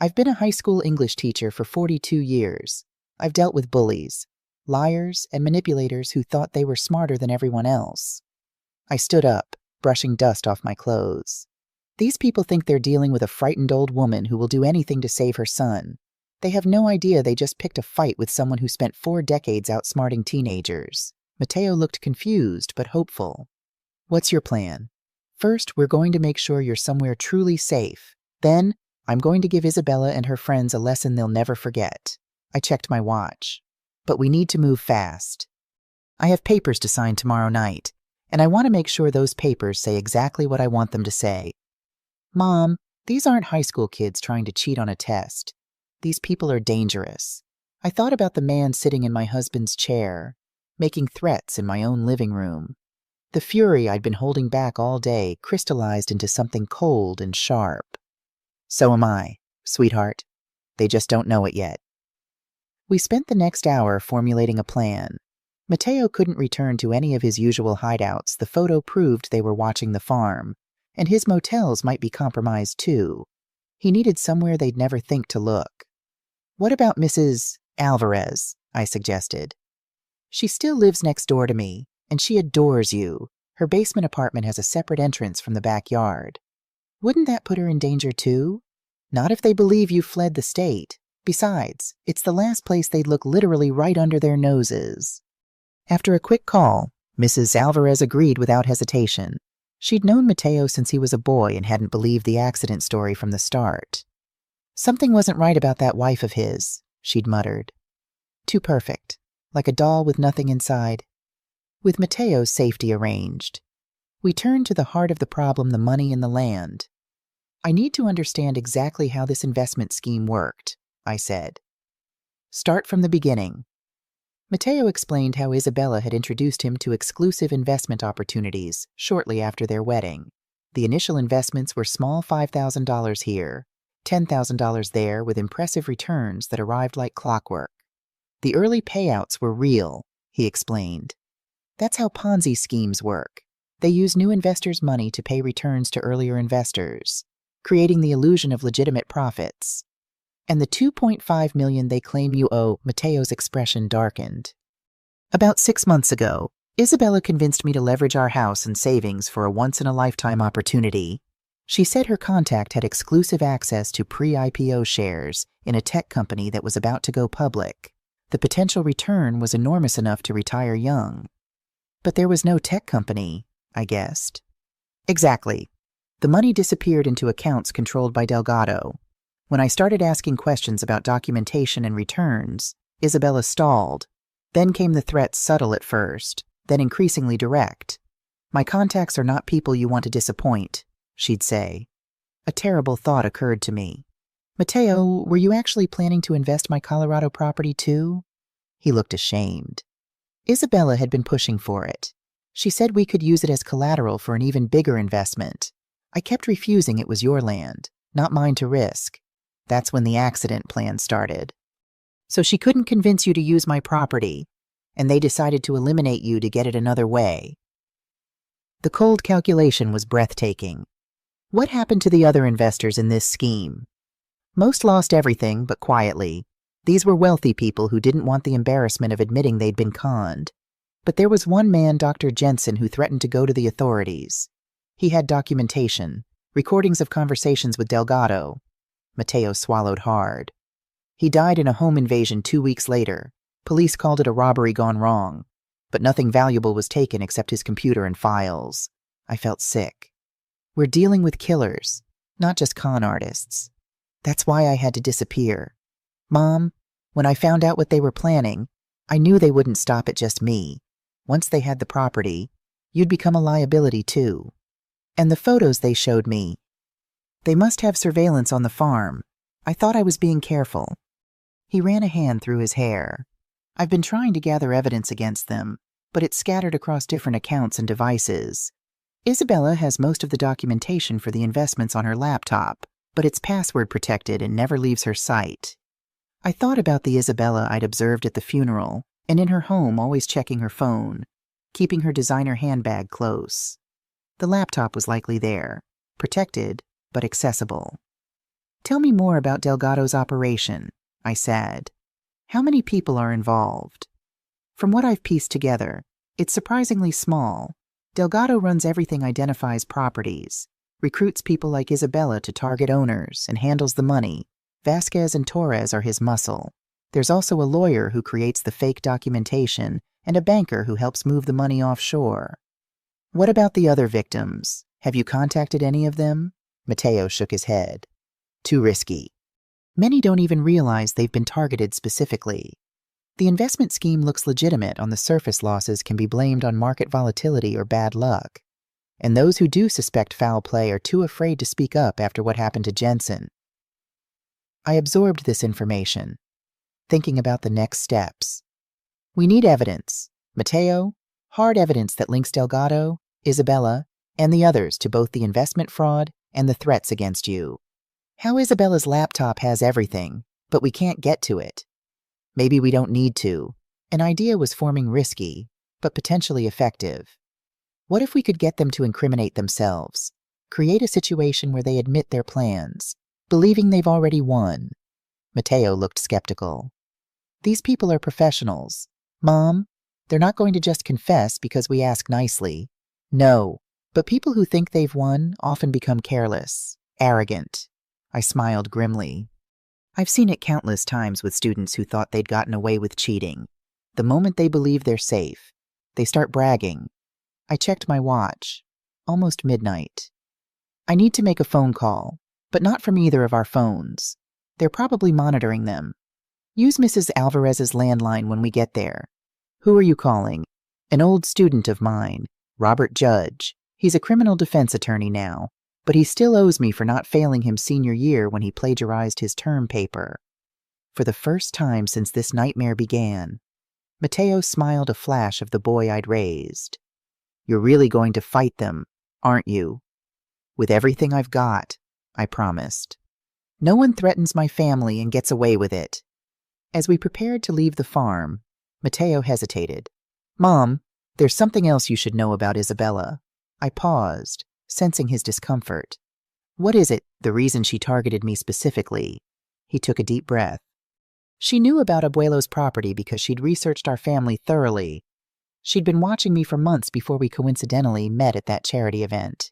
I've been a high school English teacher for 42 years. I've dealt with bullies, liars, and manipulators who thought they were smarter than everyone else. I stood up, brushing dust off my clothes. These people think they're dealing with a frightened old woman who will do anything to save her son. They have no idea they just picked a fight with someone who spent 4 decades outsmarting teenagers. Mateo looked confused but hopeful. What's your plan? First, we're going to make sure you're somewhere truly safe. Then, I'm going to give Isabella and her friends a lesson they'll never forget. I checked my watch. But we need to move fast. I have papers to sign tomorrow night, and I want to make sure those papers say exactly what I want them to say. Mom, these aren't high school kids trying to cheat on a test. These people are dangerous. I thought about the man sitting in my husband's chair, making threats in my own living room. The fury I'd been holding back all day crystallized into something cold and sharp. So am I, sweetheart. They just don't know it yet. We spent the next hour formulating a plan. Mateo couldn't return to any of his usual hideouts. The photo proved they were watching the farm, and his motels might be compromised too. He needed somewhere they'd never think to look. What about Mrs. Alvarez? I suggested. She still lives next door to me, and she adores you. Her basement apartment has a separate entrance from the backyard. Wouldn't that put her in danger too? Not if they believe you fled the state. Besides, it's the last place they'd look literally right under their noses. After a quick call, Mrs. Alvarez agreed without hesitation. She'd known Mateo since he was a boy and hadn't believed the accident story from the start. Something wasn't right about that wife of his, she'd muttered. Too perfect, like a doll with nothing inside. With Mateo's safety arranged, we turned to the heart of the problem: the money and the land. I need to understand exactly how this investment scheme worked, I said. Start from the beginning. Mateo explained how Isabella had introduced him to exclusive investment opportunities shortly after their wedding. The initial investments were small $5,000 here, $10,000 there, with impressive returns that arrived like clockwork. The early payouts were real, he explained. That's how Ponzi schemes work. They use new investors' money to pay returns to earlier investors, creating the illusion of legitimate profits. And the $2.5 million they claim you owe, Mateo's expression darkened. About 6 months ago, Isabella convinced me to leverage our house and savings for a once-in-a-lifetime opportunity. She said her contact had exclusive access to pre-IPO shares in a tech company that was about to go public. The potential return was enormous enough to retire young. But there was no tech company, I guessed. Exactly. The money disappeared into accounts controlled by Delgado. When I started asking questions about documentation and returns, Isabella stalled. Then came the threats, subtle at first, then increasingly direct. My contacts are not people you want to disappoint, she'd say. A terrible thought occurred to me. Mateo, were you actually planning to invest my Colorado property too? He looked ashamed. Isabella had been pushing for it. She said we could use it as collateral for an even bigger investment. I kept refusing. It was your land, not mine to risk. That's when the accident plan started. So she couldn't convince you to use my property, and they decided to eliminate you to get it another way. The cold calculation was breathtaking. What happened to the other investors in this scheme? Most lost everything, but quietly. These were wealthy people who didn't want the embarrassment of admitting they'd been conned. But there was one man, Dr. Jensen, who threatened to go to the authorities. He had documentation, recordings of conversations with Delgado. Mateo swallowed hard. He died in a home invasion 2 weeks later. Police called it a robbery gone wrong, but nothing valuable was taken except his computer and files. I felt sick. We're dealing with killers, not just con artists. That's why I had to disappear. Mom, when I found out what they were planning, I knew they wouldn't stop at just me. Once they had the property, you'd become a liability too. And the photos they showed me. They must have surveillance on the farm. I thought I was being careful. He ran a hand through his hair. I've been trying to gather evidence against them, but it's scattered across different accounts and devices. Isabella has most of the documentation for the investments on her laptop, but it's password protected and never leaves her sight. I thought about the Isabella I'd observed at the funeral, and in her home always checking her phone, keeping her designer handbag close. The laptop was likely there, protected, but accessible. Tell me more about Delgado's operation, I said. How many people are involved? From what I've pieced together, it's surprisingly small. Delgado runs everything identifies properties, recruits people like Isabella to target owners, and handles the money. Vasquez and Torres are his muscle. There's also a lawyer who creates the fake documentation and a banker who helps move the money offshore. What about the other victims? Have you contacted any of them? Mateo shook his head. Too risky. Many don't even realize they've been targeted specifically. The investment scheme looks legitimate. On the surface, losses can be blamed on market volatility or bad luck. And those who do suspect foul play are too afraid to speak up after what happened to Jensen. I absorbed this information, thinking about the next steps. We need evidence. Mateo, hard evidence that links Delgado, Isabella, and the others to both the investment fraud and the threats against you. How Isabella's laptop has everything, but we can't get to it. Maybe we don't need to. An idea was forming, risky, but potentially effective. What if we could get them to incriminate themselves? Create a situation where they admit their plans, believing they've already won. Mateo looked skeptical. These people are professionals. Mom, they're not going to just confess because we ask nicely. No, but people who think they've won often become careless, arrogant. I smiled grimly. I've seen it countless times with students who thought they'd gotten away with cheating. The moment they believe they're safe, they start bragging. I checked my watch. Almost midnight. I need to make a phone call, but not from either of our phones. They're probably monitoring them. Use Mrs. Alvarez's landline when we get there. Who are you calling? An old student of mine, Robert Judge. He's a criminal defense attorney now, but he still owes me for not failing him senior year when he plagiarized his term paper. For the first time since this nightmare began, Mateo smiled a flash of the boy I'd raised. You're really going to fight them, aren't you? With everything I've got, I promised. No one threatens my family and gets away with it. As we prepared to leave the farm, Mateo hesitated. Mom, there's something else you should know about Isabella. I paused, sensing his discomfort. What is it? The reason she targeted me specifically? He took a deep breath. She knew about Abuelo's property because she'd researched our family thoroughly. She'd been watching me for months before we coincidentally met at that charity event.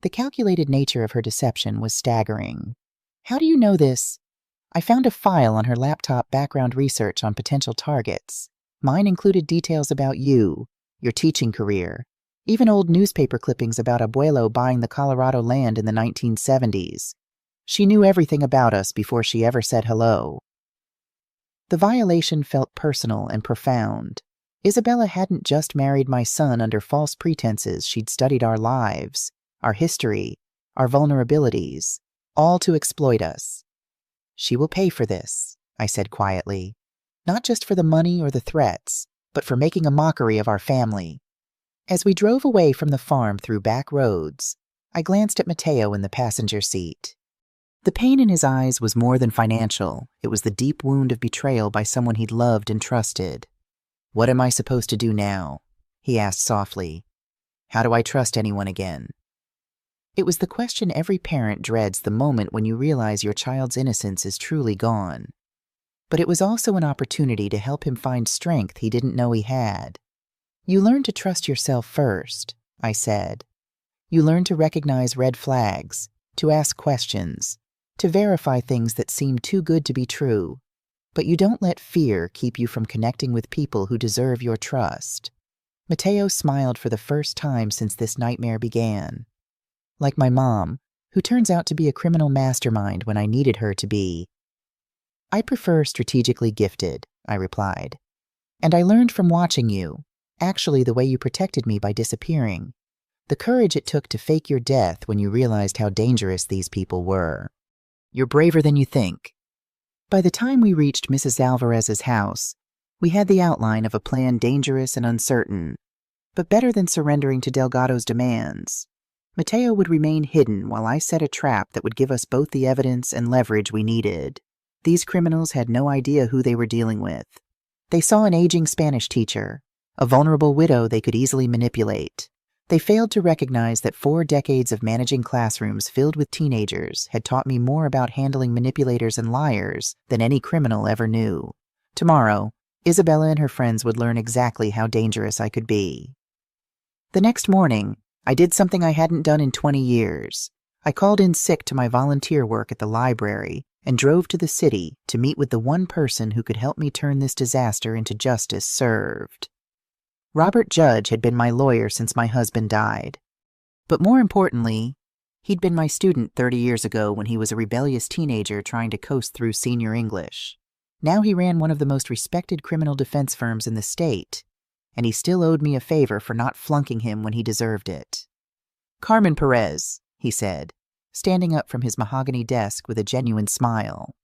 The calculated nature of her deception was staggering. How do you know this? I found a file on her laptop background research on potential targets. Mine included details about you, your teaching career, even old newspaper clippings about Abuelo buying the Colorado land in the 1970s. She knew everything about us before she ever said hello. The violation felt personal and profound. Isabella hadn't just married my son under false pretenses. She'd studied our lives, our history, our vulnerabilities, all to exploit us. She will pay for this, I said quietly. Not just for the money or the threats, but for making a mockery of our family. As we drove away from the farm through back roads, I glanced at Mateo in the passenger seat. The pain in his eyes was more than financial. It was the deep wound of betrayal by someone he'd loved and trusted. What am I supposed to do now? He asked softly. How do I trust anyone again? It was the question every parent dreads the moment when you realize your child's innocence is truly gone. But it was also an opportunity to help him find strength he didn't know he had. You learn to trust yourself first, I said. You learn to recognize red flags, to ask questions, to verify things that seem too good to be true. But you don't let fear keep you from connecting with people who deserve your trust. Mateo smiled for the first time since this nightmare began. Like my mom, who turns out to be a criminal mastermind when I needed her to be. I prefer strategically gifted, I replied. And I learned from watching you, actually the way you protected me by disappearing, the courage it took to fake your death when you realized how dangerous these people were. You're braver than you think. By the time we reached Mrs. Alvarez's house, we had the outline of a plan dangerous and uncertain, but better than surrendering to Delgado's demands. Mateo would remain hidden while I set a trap that would give us both the evidence and leverage we needed. These criminals had no idea who they were dealing with. They saw an aging Spanish teacher, a vulnerable widow they could easily manipulate. They failed to recognize that 4 decades of managing classrooms filled with teenagers had taught me more about handling manipulators and liars than any criminal ever knew. Tomorrow, Isabella and her friends would learn exactly how dangerous I could be. The next morning, I did something I hadn't done in 20 years. I called in sick to my volunteer work at the library and drove to the city to meet with the one person who could help me turn this disaster into justice served. Robert Judge had been my lawyer since my husband died. But more importantly, he'd been my student 30 years ago when he was a rebellious teenager trying to coast through senior English. Now he ran one of the most respected criminal defense firms in the state, and he still owed me a favor for not flunking him when he deserved it. "Carmen Perez," he said, standing up from his mahogany desk with a genuine smile.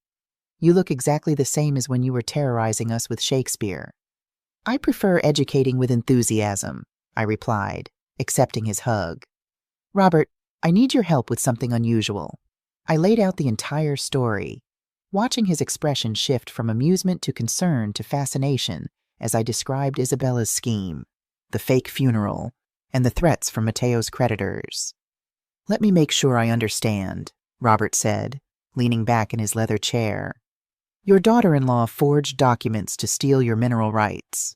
"You look exactly the same as when you were terrorizing us with Shakespeare." "I prefer educating with enthusiasm," I replied, accepting his hug. "Robert, I need your help with something unusual." I laid out the entire story, watching his expression shift from amusement to concern to fascination as I described Isabella's scheme, the fake funeral, and the threats from Mateo's creditors. "Let me make sure I understand," Robert said, leaning back in his leather chair. "Your daughter-in-law forged documents to steal your mineral rights.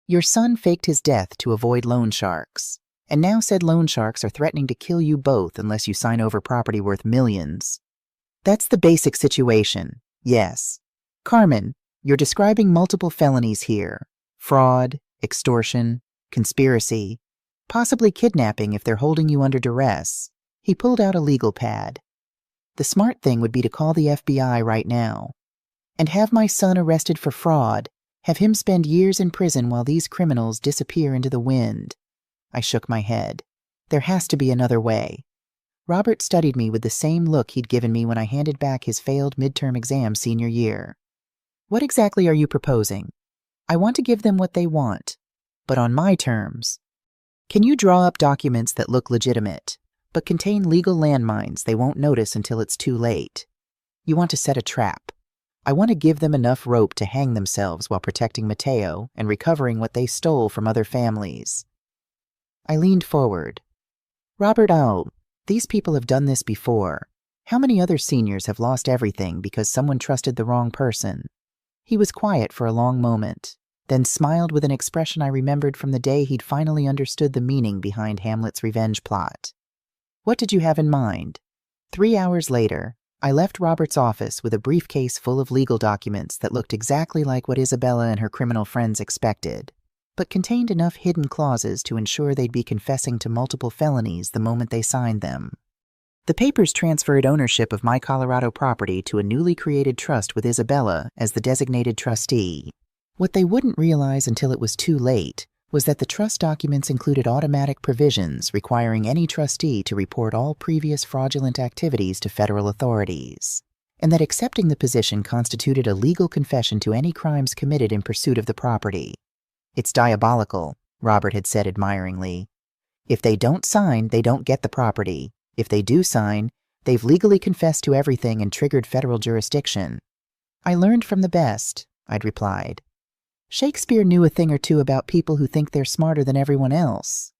Your son faked his death to avoid loan sharks, and now said loan sharks are threatening to kill you both unless you sign over property worth millions. That's the basic situation, yes. Carmen, you're describing multiple felonies here: fraud, extortion, conspiracy, possibly kidnapping if they're holding you under duress." He pulled out a legal pad. "The smart thing would be to call the FBI right now and have my son arrested for fraud, have him spend years in prison while these criminals disappear into the wind." I shook my head. There has to be another way. Robert studied me with the same look he'd given me when I handed back his failed midterm exam senior year. "What exactly are you proposing?" "I want to give them what they want, but on my terms. Can you draw up documents that look legitimate, but contain legal landmines they won't notice until it's too late? You want to set a trap. I want to give them enough rope to hang themselves while protecting Mateo and recovering what they stole from other families." I leaned forward. "Robert, these people have done this before. How many other seniors have lost everything because someone trusted the wrong person?" He was quiet for a long moment, then smiled with an expression I remembered from the day he'd finally understood the meaning behind Hamlet's revenge plot. "What did you have in mind?" 3 hours later, I left Robert's office with a briefcase full of legal documents that looked exactly like what Isabella and her criminal friends expected, but contained enough hidden clauses to ensure they'd be confessing to multiple felonies the moment they signed them. The papers transferred ownership of my Colorado property to a newly created trust with Isabella as the designated trustee. What they wouldn't realize until it was too late was that the trust documents included automatic provisions requiring any trustee to report all previous fraudulent activities to federal authorities, and that accepting the position constituted a legal confession to any crimes committed in pursuit of the property. "It's diabolical," Robert had said admiringly. "If they don't sign, they don't get the property. If they do sign, they've legally confessed to everything and triggered federal jurisdiction." "I learned from the best," I'd replied. "Shakespeare knew a thing or two about people who think they're smarter than everyone else."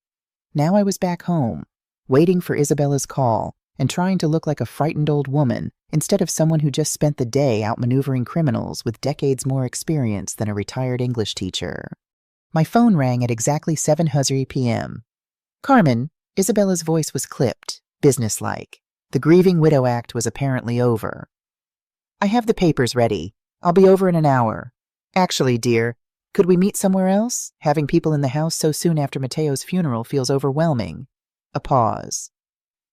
Now I was back home, waiting for Isabella's call and trying to look like a frightened old woman instead of someone who just spent the day outmaneuvering criminals with decades more experience than a retired English teacher. My phone rang at exactly 7:00 p.m. "Carmen," Isabella's voice was clipped, businesslike. The grieving widow act was apparently over. "I have the papers ready. I'll be over in an hour. Actually, dear, could we meet somewhere else? Having people in the house so soon after Mateo's funeral feels overwhelming." A pause.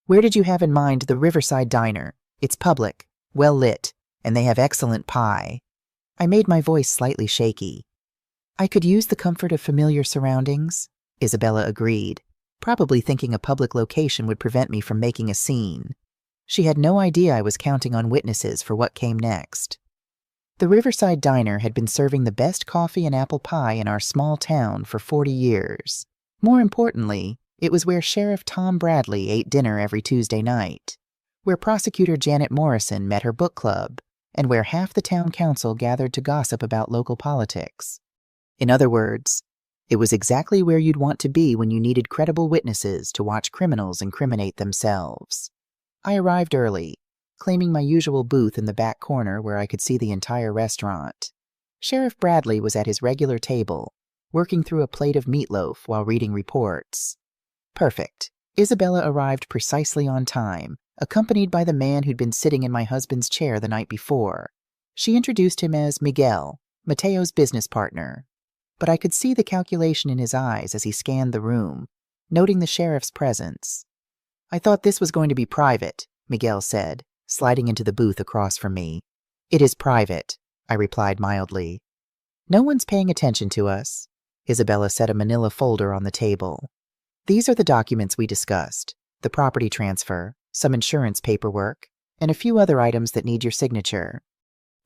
"Where did you have in mind the Riverside Diner? It's public, well lit, and they have excellent pie." I made my voice slightly shaky. "I could use the comfort of familiar surroundings," Isabella agreed, probably thinking a public location would prevent me from making a scene. She had no idea I was counting on witnesses for what came next. The Riverside Diner had been serving the best coffee and apple pie in our small town for 40 years. More importantly, it was where Sheriff Tom Bradley ate dinner every Tuesday night, where Prosecutor Janet Morrison met her book club, and where half the town council gathered to gossip about local politics. In other words, It was exactly where you'd want to be when you needed credible witnesses to watch criminals incriminate themselves. I arrived early, claiming my usual booth in the back corner where I could see the entire restaurant. Sheriff Bradley was at his regular table, working through a plate of meatloaf while reading reports. Perfect. Isabella arrived precisely on time, accompanied by the man who'd been sitting in my husband's chair the night before. She introduced him as Miguel, Mateo's business partner. But I could see the calculation in his eyes as he scanned the room, noting the sheriff's presence. "I thought this was going to be private," Miguel said, sliding into the booth across from me. "It is private," I replied mildly. "No one's paying attention to us." Isabella set a manila folder on the table. "These are the documents we discussed, the property transfer, some insurance paperwork, and a few other items that need your signature."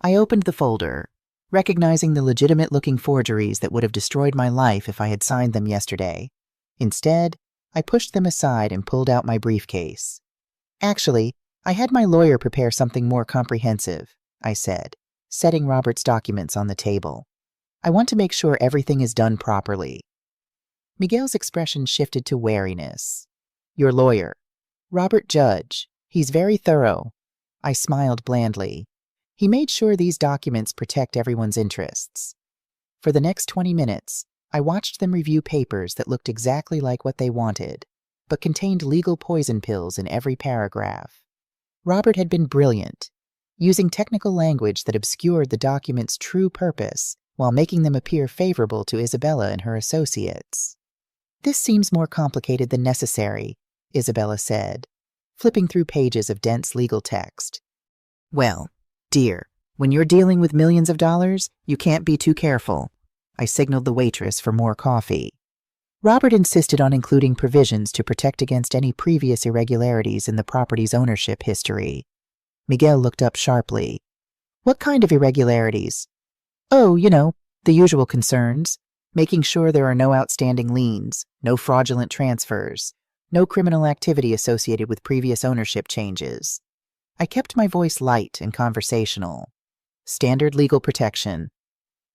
I opened the folder, recognizing the legitimate-looking forgeries that would have destroyed my life if I had signed them yesterday. Instead, I pushed them aside and pulled out my briefcase. "Actually, I had my lawyer prepare something more comprehensive," I said, setting Robert's documents on the table. "I want to make sure everything is done properly." Miguel's expression shifted to wariness. "Your lawyer. Robert Judge. He's very thorough." I smiled blandly. He made sure these documents protect everyone's interests. For the next 20 minutes, I watched them review papers that looked exactly like what they wanted, but contained legal poison pills in every paragraph. Robert had been brilliant, using technical language that obscured the document's true purpose while making them appear favorable to Isabella and her associates. "This seems more complicated than necessary," Isabella said, flipping through pages of dense legal text. "Well, dear, when you're dealing with millions of dollars, you can't be too careful." I signaled the waitress for more coffee. Robert insisted on including provisions to protect against any previous irregularities in the property's ownership history. Miguel looked up sharply. "What kind of irregularities?" "Oh, the usual concerns. Making sure there are no outstanding liens, no fraudulent transfers, no criminal activity associated with previous ownership changes." I kept my voice light and conversational. Standard legal protection.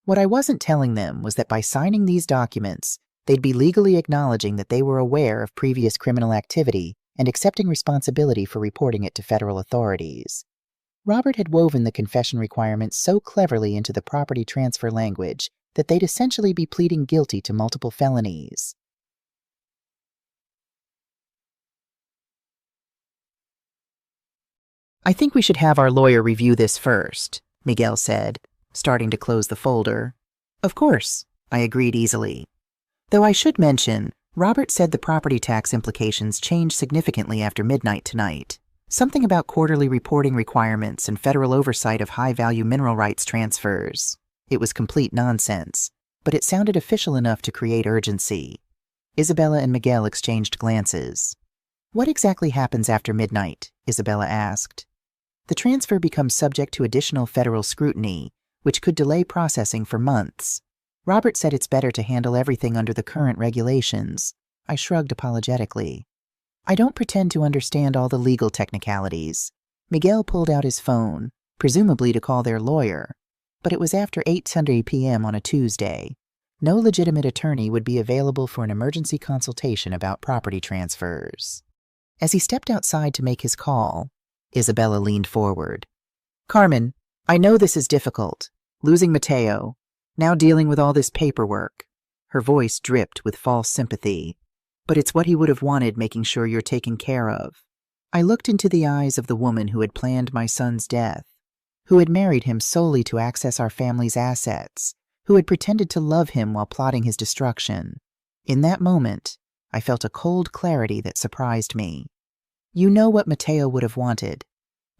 What I wasn't telling them was that by signing these documents, they'd be legally acknowledging that they were aware of previous criminal activity and accepting responsibility for reporting it to federal authorities. Robert had woven the confession requirements so cleverly into the property transfer language that they'd essentially be pleading guilty to multiple felonies. "I think we should have our lawyer review this first," Miguel said, starting to close the folder. "Of course," I agreed easily. Though I should mention, Robert said the property tax implications changed significantly after midnight tonight. Something about quarterly reporting requirements and federal oversight of high-value mineral rights transfers. It was complete nonsense, but it sounded official enough to create urgency. Isabella and Miguel exchanged glances. "What exactly happens after midnight?" Isabella asked. "The transfer becomes subject to additional federal scrutiny, which could delay processing for months. Robert said it's better to handle everything under the current regulations." I shrugged apologetically. "I don't pretend to understand all the legal technicalities." Miguel pulled out his phone, presumably to call their lawyer, but it was after 8:30 p.m. on a Tuesday. No legitimate attorney would be available for an emergency consultation about property transfers. As he stepped outside to make his call, Isabella leaned forward. "Carmen, I know this is difficult. Losing Mateo, now dealing with all this paperwork." Her voice dripped with false sympathy. "But it's what he would have wanted, making sure you're taken care of." I looked into the eyes of the woman who had planned my son's death, who had married him solely to access our family's assets, who had pretended to love him while plotting his destruction. In that moment, I felt a cold clarity that surprised me. "You know what Mateo would have wanted.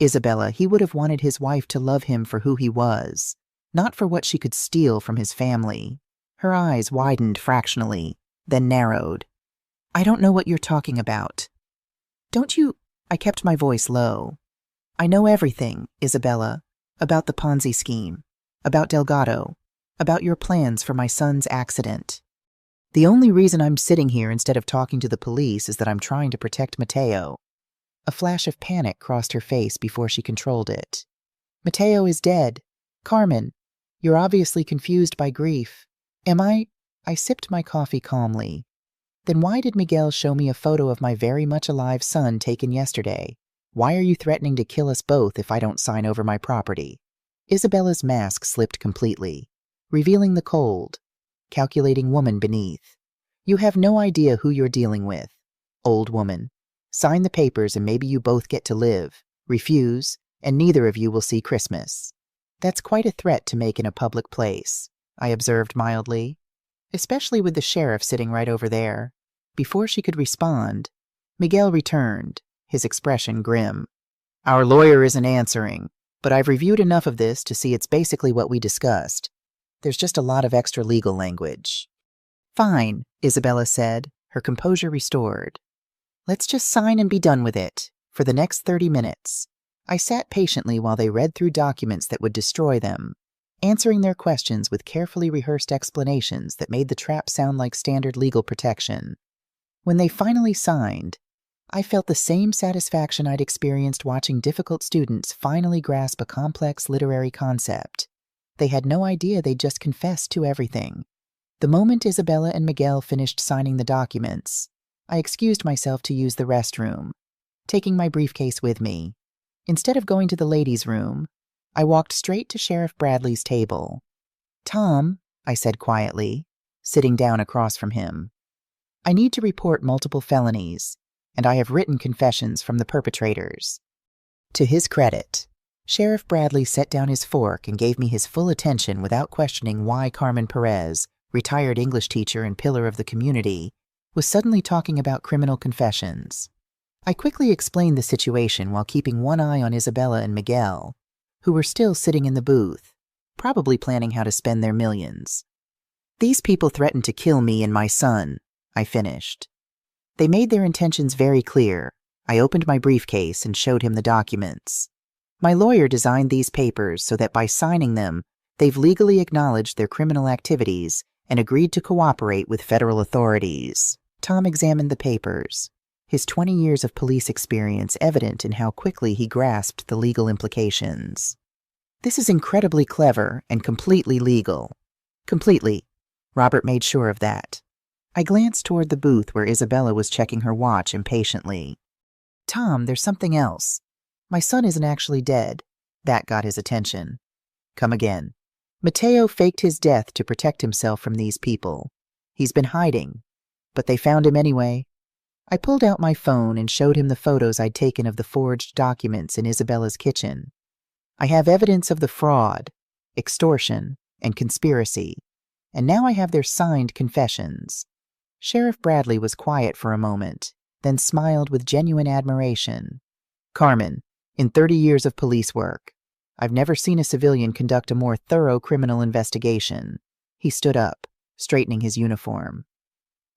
Isabella, he would have wanted his wife to love him for who he was, not for what she could steal from his family." Her eyes widened fractionally, then narrowed. "I don't know what you're talking about." "Don't you—" I kept my voice low. "I know everything, Isabella, about the Ponzi scheme, about Delgado, about your plans for my son's accident. The only reason I'm sitting here instead of talking to the police is that I'm trying to protect Mateo." A flash of panic crossed her face before she controlled it. "Mateo is dead. Carmen, you're obviously confused by grief. Am I I sipped my coffee calmly. Then why did Miguel show me a photo of my very much alive son taken yesterday? Why are you threatening to kill us both if I don't sign over my property? Isabella's mask slipped completely, revealing the cold, calculating woman beneath. You have no idea who you're dealing with. Old woman. Sign the papers and maybe you both get to live. Refuse, and neither of you will see Christmas. That's quite a threat to make in a public place, I observed mildly, especially with the sheriff sitting right over there. Before she could respond, Miguel returned, his expression grim. Our lawyer isn't answering, but I've reviewed enough of this to see it's basically what we discussed. There's just a lot of extra legal language. Fine, Isabella said, her composure restored. Let's just sign and be done with it, for the next 30 minutes. I sat patiently while they read through documents that would destroy them, answering their questions with carefully rehearsed explanations that made the trap sound like standard legal protection. When they finally signed, I felt the same satisfaction I'd experienced watching difficult students finally grasp a complex literary concept. They had no idea they'd just confessed to everything. The moment Isabella and Miguel finished signing the documents, I excused myself to use the restroom, taking my briefcase with me. Instead of going to the ladies' room, I walked straight to Sheriff Bradley's table. Tom, I said quietly, sitting down across from him, I need to report multiple felonies, and I have written confessions from the perpetrators. To his credit, Sheriff Bradley set down his fork and gave me his full attention without questioning why Carmen Perez, retired English teacher and pillar of the community, was suddenly talking about criminal confessions. I quickly explained the situation while keeping one eye on Isabella and Miguel, who were still sitting in the booth, probably planning how to spend their millions. These people threatened to kill me and my son, I finished. They made their intentions very clear. I opened my briefcase and showed him the documents. My lawyer designed these papers so that by signing them, they've legally acknowledged their criminal activities and agreed to cooperate with federal authorities. Tom examined the papers, his 20 years of police experience evident in how quickly he grasped the legal implications. This is incredibly clever and completely legal. Completely. Robert made sure of that. I glanced toward the booth where Isabella was checking her watch impatiently. Tom, there's something else. My son isn't actually dead. That got his attention. Come again. Mateo faked his death to protect himself from these people. He's been hiding, but they found him anyway. I pulled out my phone and showed him the photos I'd taken of the forged documents in Isabella's kitchen. I have evidence of the fraud, extortion, and conspiracy, and now I have their signed confessions. Sheriff Bradley was quiet for a moment, then smiled with genuine admiration. Carmen, in 30 years of police work, I've never seen a civilian conduct a more thorough criminal investigation. He stood up, straightening his uniform.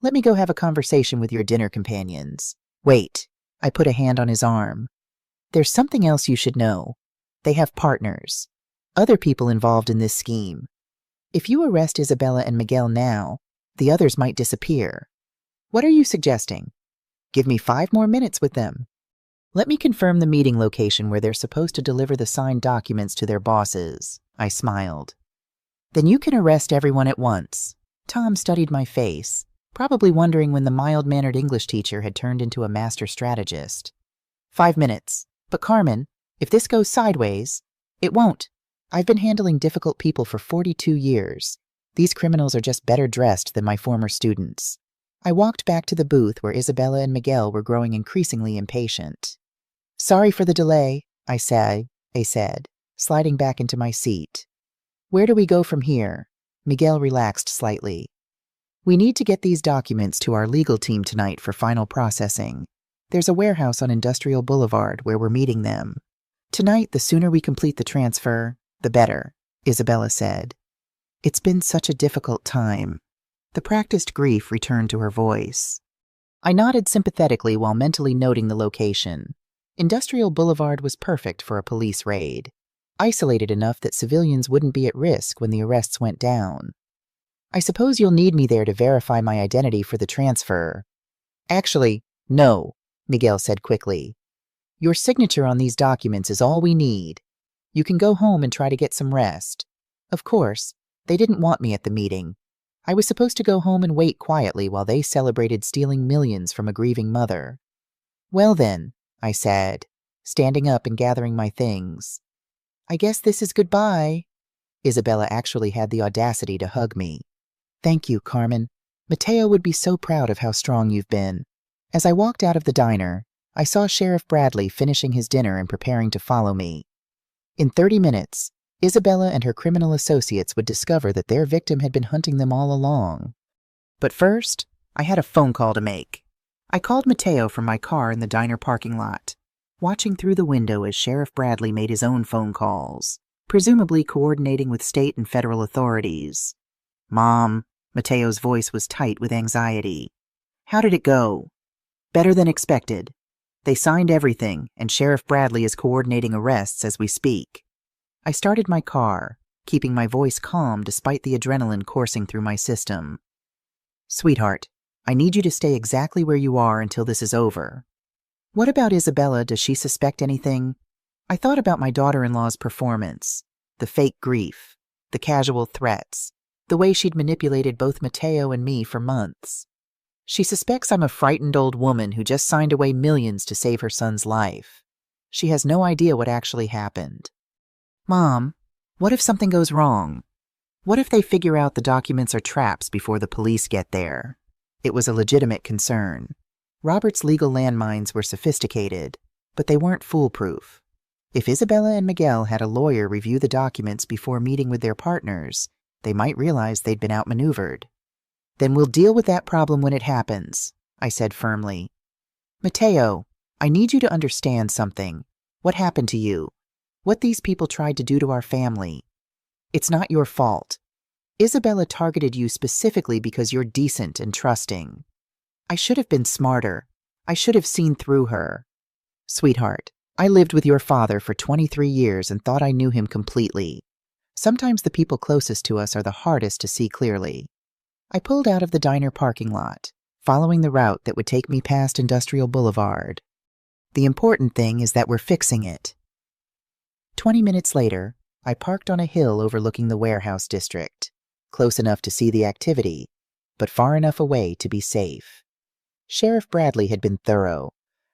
Let me go have a conversation with your dinner companions. Wait, I put a hand on his arm. There's something else you should know. They have partners, other people involved in this scheme. If you arrest Isabella and Miguel now, the others might disappear. What are you suggesting? Give me 5 more minutes with them. Let me confirm the meeting location where they're supposed to deliver the signed documents to their bosses. I smiled. Then you can arrest everyone at once. Tom studied my face, probably wondering when the mild-mannered English teacher had turned into a master strategist. 5 minutes. But Carmen, if this goes sideways, it won't. I've been handling difficult people for 42 years. These criminals are just better dressed than my former students. I walked back to the booth where Isabella and Miguel were growing increasingly impatient. Sorry for the delay, I said, sliding back into my seat. Where do we go from here? Miguel relaxed slightly. We need to get these documents to our legal team tonight for final processing. There's a warehouse on Industrial Boulevard where we're meeting them. Tonight, the sooner we complete the transfer, the better, Isabella said. It's been such a difficult time. The practiced grief returned to her voice. I nodded sympathetically while mentally noting the location. Industrial Boulevard was perfect for a police raid, isolated enough that civilians wouldn't be at risk when the arrests went down. I suppose you'll need me there to verify my identity for the transfer. Actually, no, Miguel said quickly. Your signature on these documents is all we need. You can go home and try to get some rest. Of course, they didn't want me at the meeting. I was supposed to go home and wait quietly while they celebrated stealing millions from a grieving mother. Well then, I said, standing up and gathering my things. I guess this is goodbye. Isabella actually had the audacity to hug me. Thank you, Carmen. Mateo would be so proud of how strong you've been. As I walked out of the diner, I saw Sheriff Bradley finishing his dinner and preparing to follow me. In 30 minutes, Isabella and her criminal associates would discover that their victim had been hunting them all along. But first, I had a phone call to make. I called Mateo from my car in the diner parking lot, watching through the window as Sheriff Bradley made his own phone calls, presumably coordinating with state and federal authorities. Mom, Mateo's voice was tight with anxiety. How did it go? Better than expected. They signed everything, and Sheriff Bradley is coordinating arrests as we speak. I started my car, keeping my voice calm despite the adrenaline coursing through my system. Sweetheart, I need you to stay exactly where you are until this is over. What about Isabella? Does she suspect anything? I thought about my daughter-in-law's performance, the fake grief, the casual threats, the way she'd manipulated both Mateo and me for months. She suspects I'm a frightened old woman who just signed away millions to save her son's life. She has no idea what actually happened. Mom, what if something goes wrong? What if they figure out the documents are traps before the police get there? It was a legitimate concern. Robert's legal landmines were sophisticated, but they weren't foolproof. If Isabella and Miguel had a lawyer review the documents before meeting with their partners, they might realize they'd been outmaneuvered. Then we'll deal with that problem when it happens, I said firmly. Mateo, I need you to understand something. What happened to you? What these people tried to do to our family. It's not your fault. Isabella targeted you specifically because you're decent and trusting. I should have been smarter. I should have seen through her. Sweetheart, I lived with your father for 23 years and thought I knew him completely. Sometimes the people closest to us are the hardest to see clearly. I pulled out of the diner parking lot, following the route that would take me past Industrial Boulevard. The important thing is that we're fixing it. 20 minutes later, I parked on a hill overlooking the warehouse district, close enough to see the activity, but far enough away to be safe. Sheriff Bradley had been thorough.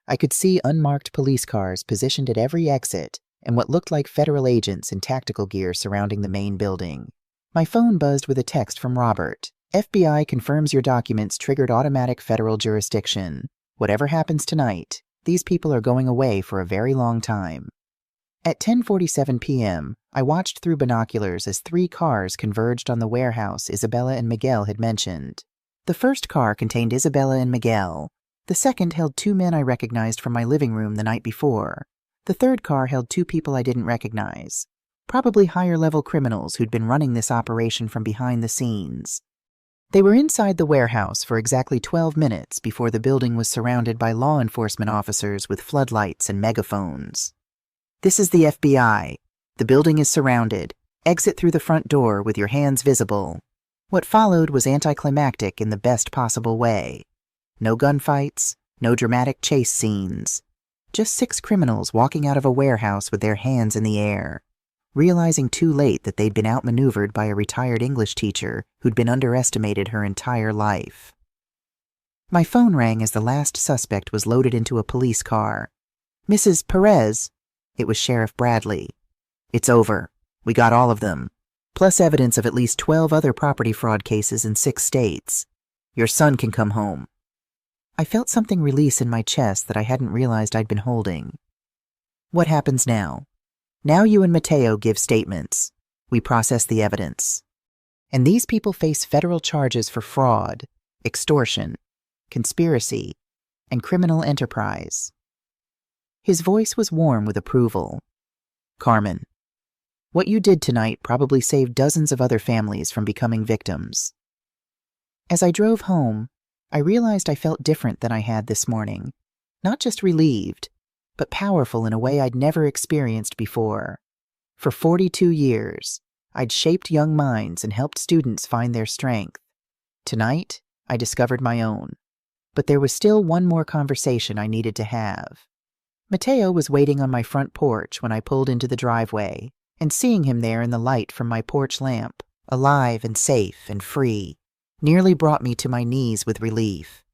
I could see unmarked police cars positioned at every exit and what looked like federal agents in tactical gear surrounding the main building. My phone buzzed with a text from Robert. FBI confirms your documents triggered automatic federal jurisdiction. Whatever happens tonight, these people are going away for a very long time. At 10:47 p.m., I watched through binoculars as 3 cars converged on the warehouse Isabella and Miguel had mentioned. The first car contained Isabella and Miguel. The second held 2 men I recognized from my living room the night before. The third car held 2 people I didn't recognize, probably higher-level criminals who'd been running this operation from behind the scenes. They were inside the warehouse for exactly 12 minutes before the building was surrounded by law enforcement officers with floodlights and megaphones. This is the FBI. The building is surrounded. Exit through the front door with your hands visible. What followed was anticlimactic in the best possible way. No gunfights, no dramatic chase scenes. Just 6 criminals walking out of a warehouse with their hands in the air, realizing too late that they'd been outmaneuvered by a retired English teacher who'd been underestimated her entire life. My phone rang as the last suspect was loaded into a police car. Mrs. Perez. It was Sheriff Bradley. It's over. We got all of them, plus evidence of at least 12 other property fraud cases in 6 states. Your son can come home. I felt something release in my chest that I hadn't realized I'd been holding. What happens now? Now you and Mateo give statements. We process the evidence. And these people face federal charges for fraud, extortion, conspiracy, and criminal enterprise. His voice was warm with approval. Carmen, what you did tonight probably saved dozens of other families from becoming victims. As I drove home, I realized I felt different than I had this morning. Not just relieved, but powerful in a way I'd never experienced before. For 42 years, I'd shaped young minds and helped students find their strength. Tonight, I discovered my own. But there was still one more conversation I needed to have. Mateo was waiting on my front porch when I pulled into the driveway, and seeing him there in the light from my porch lamp, alive and safe and free, nearly brought me to my knees with relief.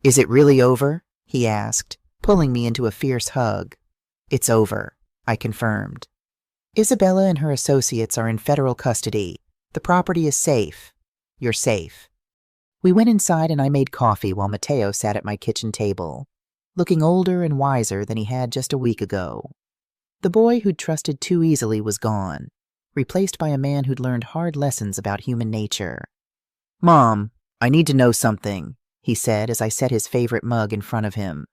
"Is it really over?" he asked, pulling me into a fierce hug. "It's over," I confirmed. "Isabella and her associates are in federal custody. The property is safe. You're safe." We went inside and I made coffee while Matteo sat at my kitchen table, looking older and wiser than he had just a week ago. The boy who'd trusted too easily was gone, replaced by a man who'd learned hard lessons about human nature. "Mom, I need to know something," he said as I set his favorite mug in front of him.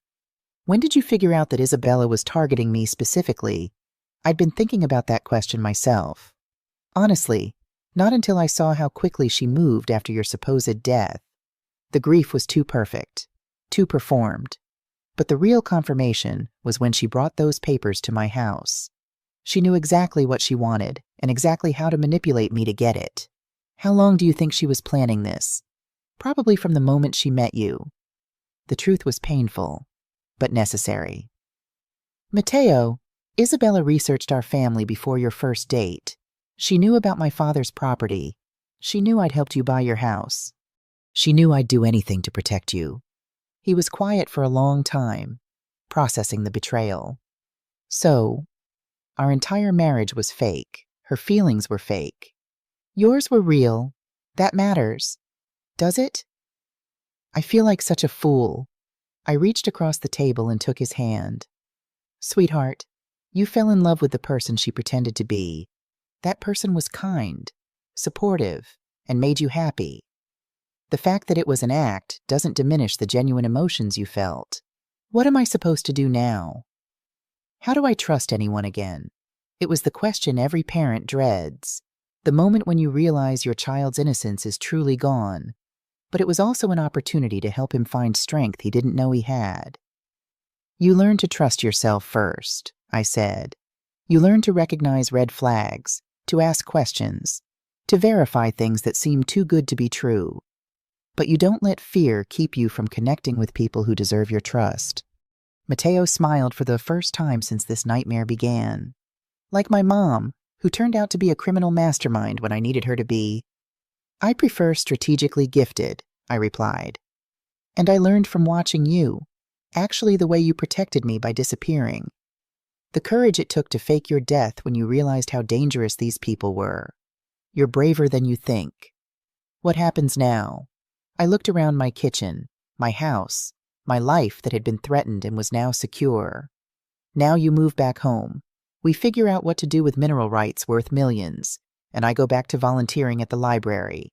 "When did you figure out that Isabella was targeting me specifically?" I'd been thinking about that question myself. Honestly, not until I saw how quickly she moved after your supposed death. The grief was too perfect, too performed. But the real confirmation was when she brought those papers to my house. She knew exactly what she wanted and exactly how to manipulate me to get it. How long do you think she was planning this? Probably from the moment she met you. The truth was painful, but necessary. "Matteo, Isabella researched our family before your first date. She knew about my father's property. She knew I'd helped you buy your house. She knew I'd do anything to protect you." He was quiet for a long time, processing the betrayal. "So, our entire marriage was fake. Her feelings were fake. Yours were real. That matters. Does it?" I feel like such a fool. I reached across the table and took his hand. "Sweetheart, you fell in love with the person she pretended to be. That person was kind, supportive, and made you happy. The fact that it was an act doesn't diminish the genuine emotions you felt. What am I supposed to do now? How do I trust anyone again?" It was the question every parent dreads, the moment when you realize your child's innocence is truly gone. But it was also an opportunity to help him find strength he didn't know he had. "You learn to trust yourself first," I said. "You learn to recognize red flags, to ask questions, to verify things that seem too good to be true. But you don't let fear keep you from connecting with people who deserve your trust." Matteo smiled for the first time since this nightmare began. "Like my mom, who turned out to be a criminal mastermind when I needed her to be." "I prefer strategically gifted," I replied. "And I learned from watching you, actually the way you protected me by disappearing. The courage it took to fake your death when you realized how dangerous these people were. You're braver than you think. What happens now?" I looked around my kitchen, my house, my life that had been threatened and was now secure. "Now you move back home. We figure out what to do with mineral rights worth millions, and I go back to volunteering at the library.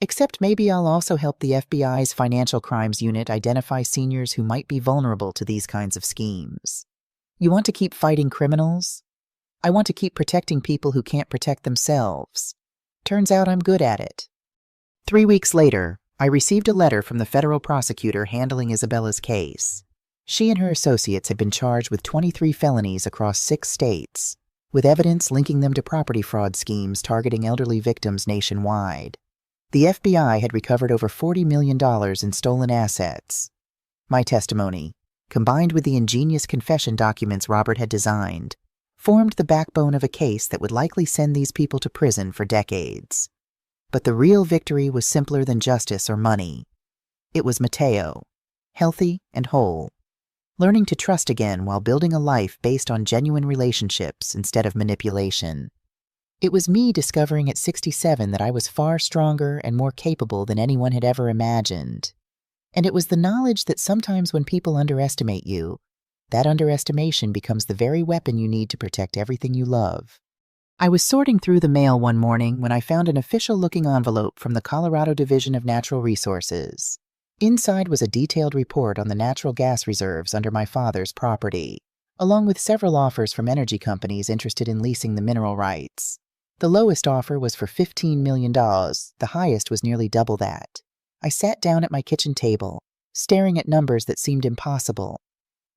Except maybe I'll also help the FBI's Financial Crimes Unit identify seniors who might be vulnerable to these kinds of schemes. You want to keep fighting criminals? I want to keep protecting people who can't protect themselves. Turns out I'm good at it." 3 weeks later, I received a letter from the federal prosecutor handling Isabella's case. She and her associates had been charged with 23 felonies across 6 states, with evidence linking them to property fraud schemes targeting elderly victims nationwide. The FBI had recovered over $40 million in stolen assets. My testimony, combined with the ingenious confession documents Robert had designed, formed the backbone of a case that would likely send these people to prison for decades. But the real victory was simpler than justice or money. It was Matteo, healthy and whole, learning to trust again while building a life based on genuine relationships instead of manipulation. It was me discovering at 67 that I was far stronger and more capable than anyone had ever imagined. And it was the knowledge that sometimes when people underestimate you, that underestimation becomes the very weapon you need to protect everything you love. I was sorting through the mail one morning when I found an official-looking envelope from the Colorado Division of Natural Resources. Inside was a detailed report on the natural gas reserves under my father's property, along with several offers from energy companies interested in leasing the mineral rights. The lowest offer was for $15 million. The highest was nearly double that. I sat down at my kitchen table, staring at numbers that seemed impossible.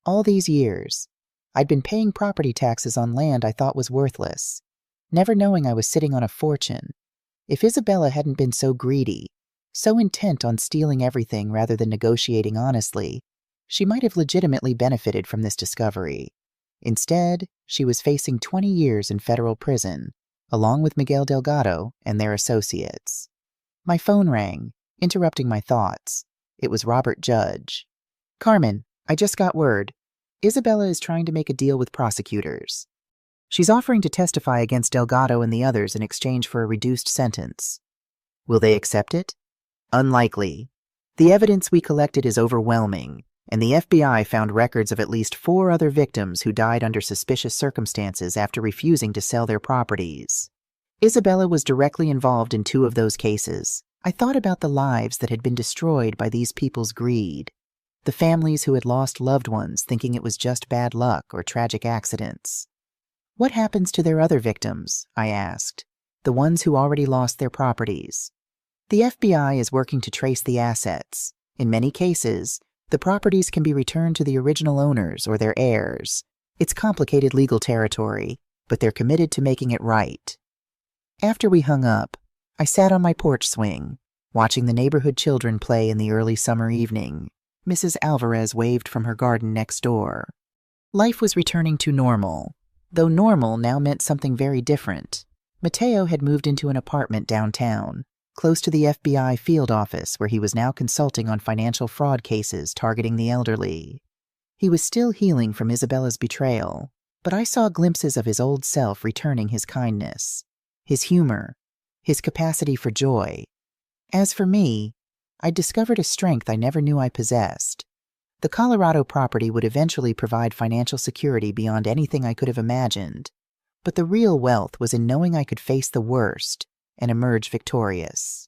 All these years, I'd been paying property taxes on land I thought was worthless, never knowing I was sitting on a fortune. If Isabella hadn't been so greedy, so intent on stealing everything rather than negotiating honestly, she might have legitimately benefited from this discovery. Instead, she was facing 20 years in federal prison, along with Miguel Delgado and their associates. My phone rang. interrupting my thoughts. It was Robert Judge. "Carmen, I just got word. Isabella is trying to make a deal with prosecutors. She's offering to testify against Delgado and the others in exchange for a reduced sentence. Will they accept it? Unlikely. The evidence we collected is overwhelming, and the FBI found records of at least 4 other victims who died under suspicious circumstances after refusing to sell their properties. Isabella was directly involved in 2 of those cases. I thought about the lives that had been destroyed by these people's greed, the families who had lost loved ones thinking it was just bad luck or tragic accidents. What happens to their other victims? I asked. The ones who already lost their properties. The FBI is working to trace the assets. In many cases, the properties can be returned to the original owners or their heirs. It's complicated legal territory, but they're committed to making it right. After we hung up, I sat on my porch swing, watching the neighborhood children play in the early summer evening. Mrs. Alvarez waved from her garden next door. Life was returning to normal, though normal now meant something very different. Mateo had moved into an apartment downtown, close to the FBI field office where he was now consulting on financial fraud cases targeting the elderly. He was still healing from Isabella's betrayal, but I saw glimpses of his old self returning his kindness, his humor, his capacity for joy. As for me, I discovered a strength I never knew I possessed. The Colorado property would eventually provide financial security beyond anything I could have imagined, but the real wealth was in knowing I could face the worst and emerge victorious.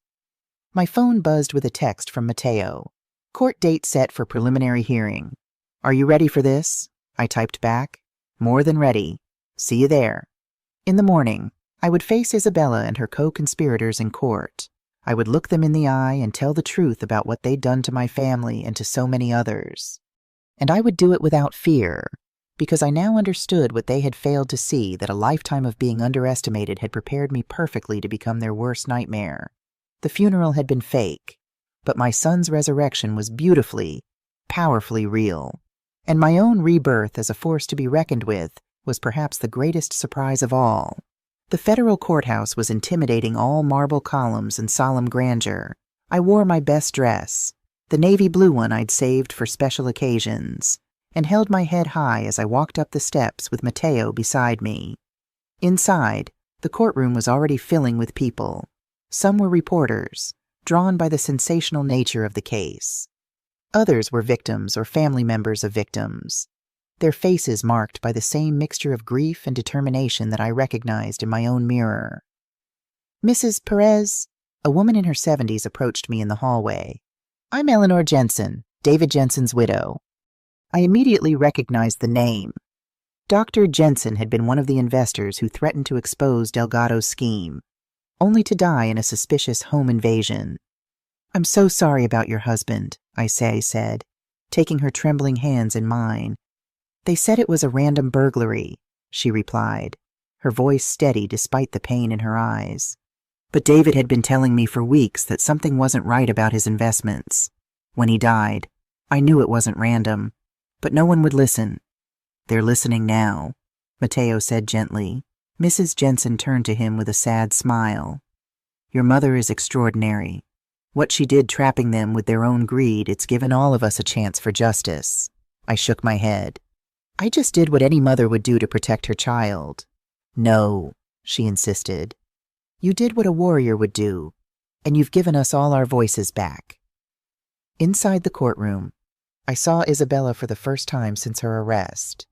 My phone buzzed with a text from Mateo. "Court date set for preliminary hearing. Are you ready for this?" I typed back. "More than ready. See you there." In the morning, I would face Isabella and her co-conspirators in court. I would look them in the eye and tell the truth about what they'd done to my family and to so many others. And I would do it without fear, because I now understood what they had failed to see, that a lifetime of being underestimated had prepared me perfectly to become their worst nightmare. The funeral had been fake, but my son's resurrection was beautifully, powerfully real. And my own rebirth as a force to be reckoned with was perhaps the greatest surprise of all. The federal courthouse was intimidating, all marble columns and solemn grandeur. I wore my best dress, the navy blue one I'd saved for special occasions, and held my head high as I walked up the steps with Mateo beside me. Inside, the courtroom was already filling with people. Some were reporters, drawn by the sensational nature of the case. Others were victims or family members of victims, their faces marked by the same mixture of grief and determination that I recognized in my own mirror. "Mrs. Perez," a woman in her 70s approached me in the hallway. "I'm Eleanor Jensen, David Jensen's widow." I immediately recognized the name. Dr. Jensen had been one of the investors who threatened to expose Delgado's scheme, only to die in a suspicious home invasion. "I'm so sorry about your husband," I said, taking her trembling hands in mine. "They said it was a random burglary," she replied, her voice steady despite the pain in her eyes. "But David had been telling me for weeks that something wasn't right about his investments. When he died, I knew it wasn't random, but no one would listen." "They're listening now," Mateo said gently. Mrs. Jensen turned to him with a sad smile. "Your mother is extraordinary. What she did trapping them with their own greed, it's given all of us a chance for justice." I shook my head. "I just did what any mother would do to protect her child." "No," she insisted. "You did what a warrior would do, and you've given us all our voices back." Inside the courtroom, I saw Isabella for the first time since her arrest.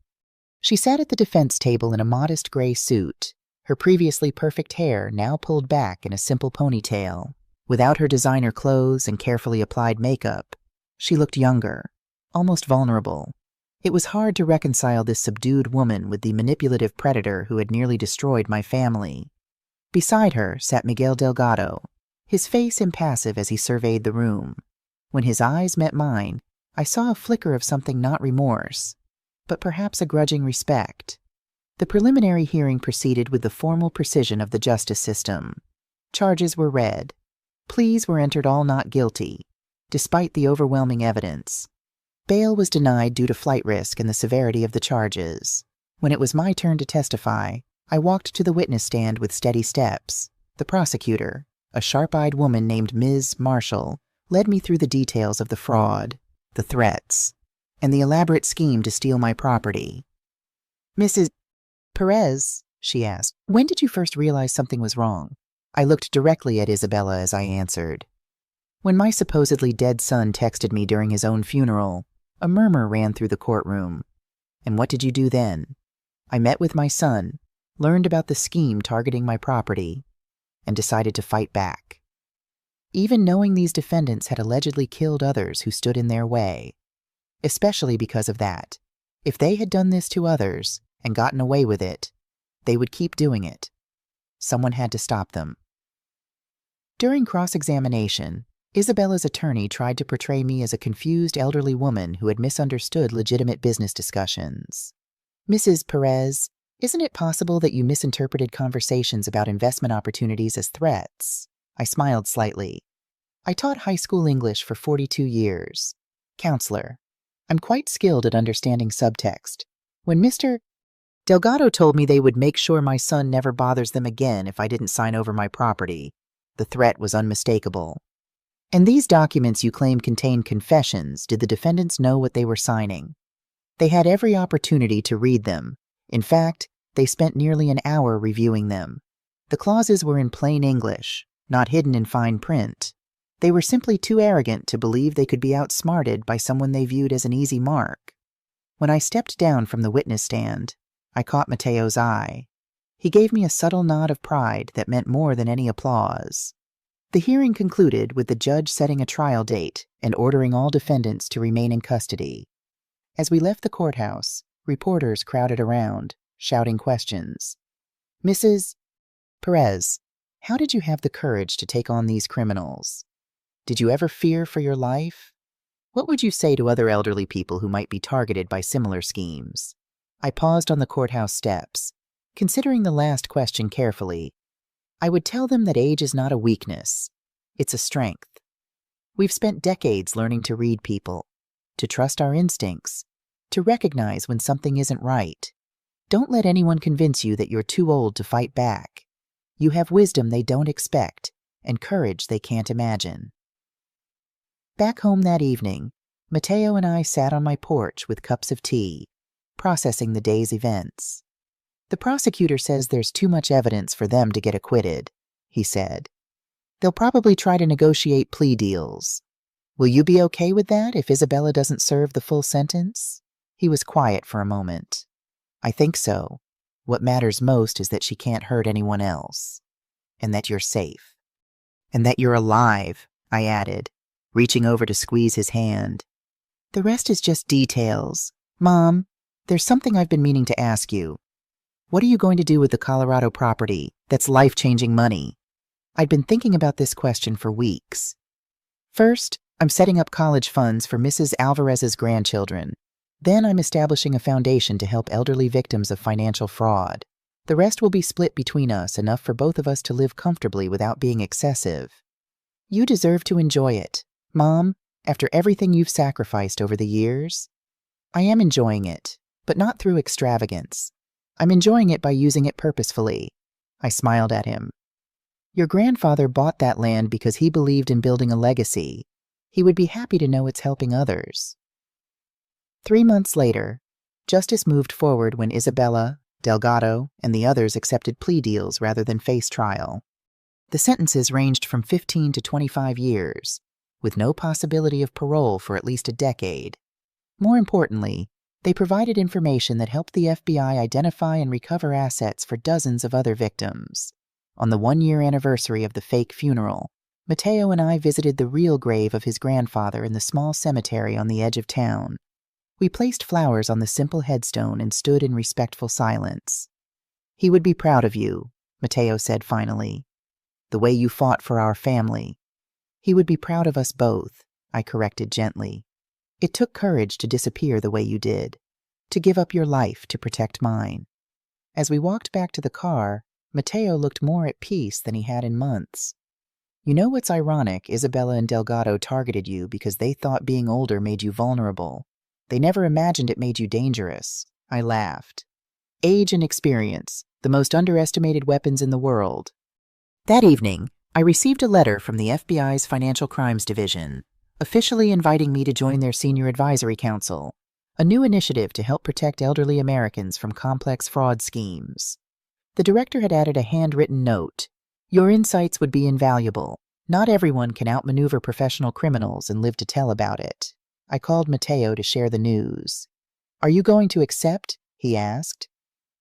She sat at the defense table in a modest gray suit, her previously perfect hair now pulled back in a simple ponytail. Without her designer clothes and carefully applied makeup, she looked younger, almost vulnerable. It was hard to reconcile this subdued woman with the manipulative predator who had nearly destroyed my family. Beside her sat Miguel Delgado, his face impassive as he surveyed the room. When his eyes met mine, I saw a flicker of something not remorse, but perhaps a grudging respect. The preliminary hearing proceeded with the formal precision of the justice system. Charges were read. Pleas were entered all not guilty, despite the overwhelming evidence. Bail was denied due to flight risk and the severity of the charges. When it was my turn to testify, I walked to the witness stand with steady steps. The prosecutor, a sharp-eyed woman named Ms. Marshall, led me through the details of the fraud, the threats, and the elaborate scheme to steal my property. "Mrs. Perez," she asked, "when did you first realize something was wrong?" I looked directly at Isabella as I answered. When my supposedly dead son texted me during his own funeral, a murmur ran through the courtroom. "And what did you do then?" "I met with my son, learned about the scheme targeting my property, and decided to fight back." Even knowing these defendants had allegedly killed others who stood in their way. Especially because of that. If they had done this to others and gotten away with it, they would keep doing it. Someone had to stop them. During cross-examination, Isabella's attorney tried to portray me as a confused elderly woman who had misunderstood legitimate business discussions. "Mrs. Perez, isn't it possible that you misinterpreted conversations about investment opportunities as threats?" I smiled slightly. "I taught high school English for 42 years. Counselor. I'm quite skilled at understanding subtext. When Mr. Delgado told me they would make sure my son never bothers them again if I didn't sign over my property, the threat was unmistakable. And these documents you claim contain confessions. Did the defendants know what they were signing?" "They had every opportunity to read them. In fact, they spent nearly an hour reviewing them. The clauses were in plain English, not hidden in fine print. They were simply too arrogant to believe they could be outsmarted by someone they viewed as an easy mark." When I stepped down from the witness stand, I caught Mateo's eye. He gave me a subtle nod of pride that meant more than any applause. The hearing concluded with the judge setting a trial date and ordering all defendants to remain in custody. As we left the courthouse, reporters crowded around, shouting questions. "Mrs. Perez, how did you have the courage to take on these criminals? Did you ever fear for your life? What would you say to other elderly people who might be targeted by similar schemes?" I paused on the courthouse steps, considering the last question carefully. I would tell them that age is not a weakness. It's a strength. We've spent decades learning to read people, to trust our instincts, to recognize when something isn't right. Don't let anyone convince you that you're too old to fight back. You have wisdom they don't expect and courage they can't imagine. Back home that evening, Mateo and I sat on my porch with cups of tea, processing the day's events. "The prosecutor says there's too much evidence for them to get acquitted," he said. "They'll probably try to negotiate plea deals. Will you be okay with that if Isabella doesn't serve the full sentence?" He was quiet for a moment. "I think so. What matters most is that she can't hurt anyone else. And that you're safe. And that you're alive," I added, reaching over to squeeze his hand. "The rest is just details. Mom, there's something I've been meaning to ask you. What are you going to do with the Colorado property that's life-changing money?" I'd been thinking about this question for weeks. "First, I'm setting up college funds for Mrs. Alvarez's grandchildren. Then I'm establishing a foundation to help elderly victims of financial fraud. The rest will be split between us, enough for both of us to live comfortably without being excessive. You deserve to enjoy it. Mom, after everything you've sacrificed over the years." "I am enjoying it, but not through extravagance. I'm enjoying it by using it purposefully." I smiled at him. "Your grandfather bought that land because he believed in building a legacy. He would be happy to know it's helping others." 3 months later, justice moved forward when Isabella, Delgado, and the others accepted plea deals rather than face trial. The sentences ranged from 15 to 25 years, with no possibility of parole for at least a decade. More importantly, they provided information that helped the FBI identify and recover assets for dozens of other victims. On the 1-year anniversary of the fake funeral, Mateo and I visited the real grave of his grandfather in the small cemetery on the edge of town. We placed flowers on the simple headstone and stood in respectful silence. "He would be proud of you," Mateo said finally. "The way you fought for our family." "He would be proud of us both," I corrected gently. "It took courage to disappear the way you did, to give up your life to protect mine." As we walked back to the car, Mateo looked more at peace than he had in months. "You know what's ironic? Isabella and Delgado targeted you because they thought being older made you vulnerable. They never imagined it made you dangerous." I laughed. "Age and experience, the most underestimated weapons in the world." That evening, I received a letter from the FBI's Financial Crimes Division, officially inviting me to join their Senior Advisory Council, a new initiative to help protect elderly Americans from complex fraud schemes. The director had added a handwritten note. Your insights would be invaluable. Not everyone can outmaneuver professional criminals and live to tell about it. I called Matteo to share the news. Are you going to accept? He asked.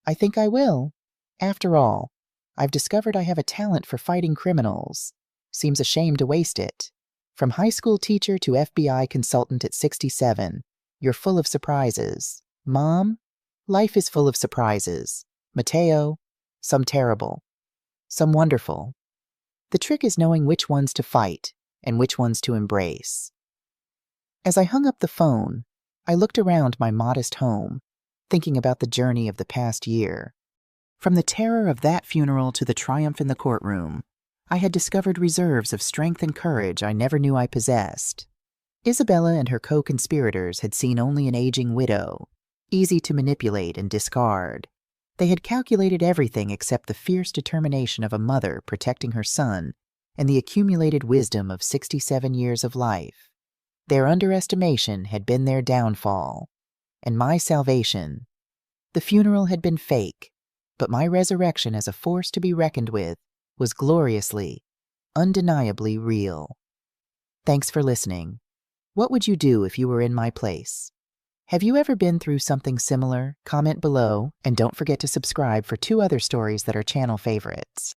I think I will. After all, I've discovered I have a talent for fighting criminals. Seems a shame to waste it. From high school teacher to FBI consultant at 67, you're full of surprises. Mom? Life is full of surprises. Matteo? Some terrible. Some wonderful. The trick is knowing which ones to fight and which ones to embrace. As I hung up the phone, I looked around my modest home, thinking about the journey of the past year. From the terror of that funeral to the triumph in the courtroom, I had discovered reserves of strength and courage I never knew I possessed. Isabella and her co-conspirators had seen only an aging widow, easy to manipulate and discard. They had calculated everything except the fierce determination of a mother protecting her son and the accumulated wisdom of 67 years of life. Their underestimation had been their downfall, and my salvation. The funeral had been fake, but my resurrection as a force to be reckoned with was gloriously, undeniably real. Thanks for listening. What would you do if you were in my place? Have you ever been through something similar? Comment below, and don't forget to subscribe for 2 other stories that are channel favorites.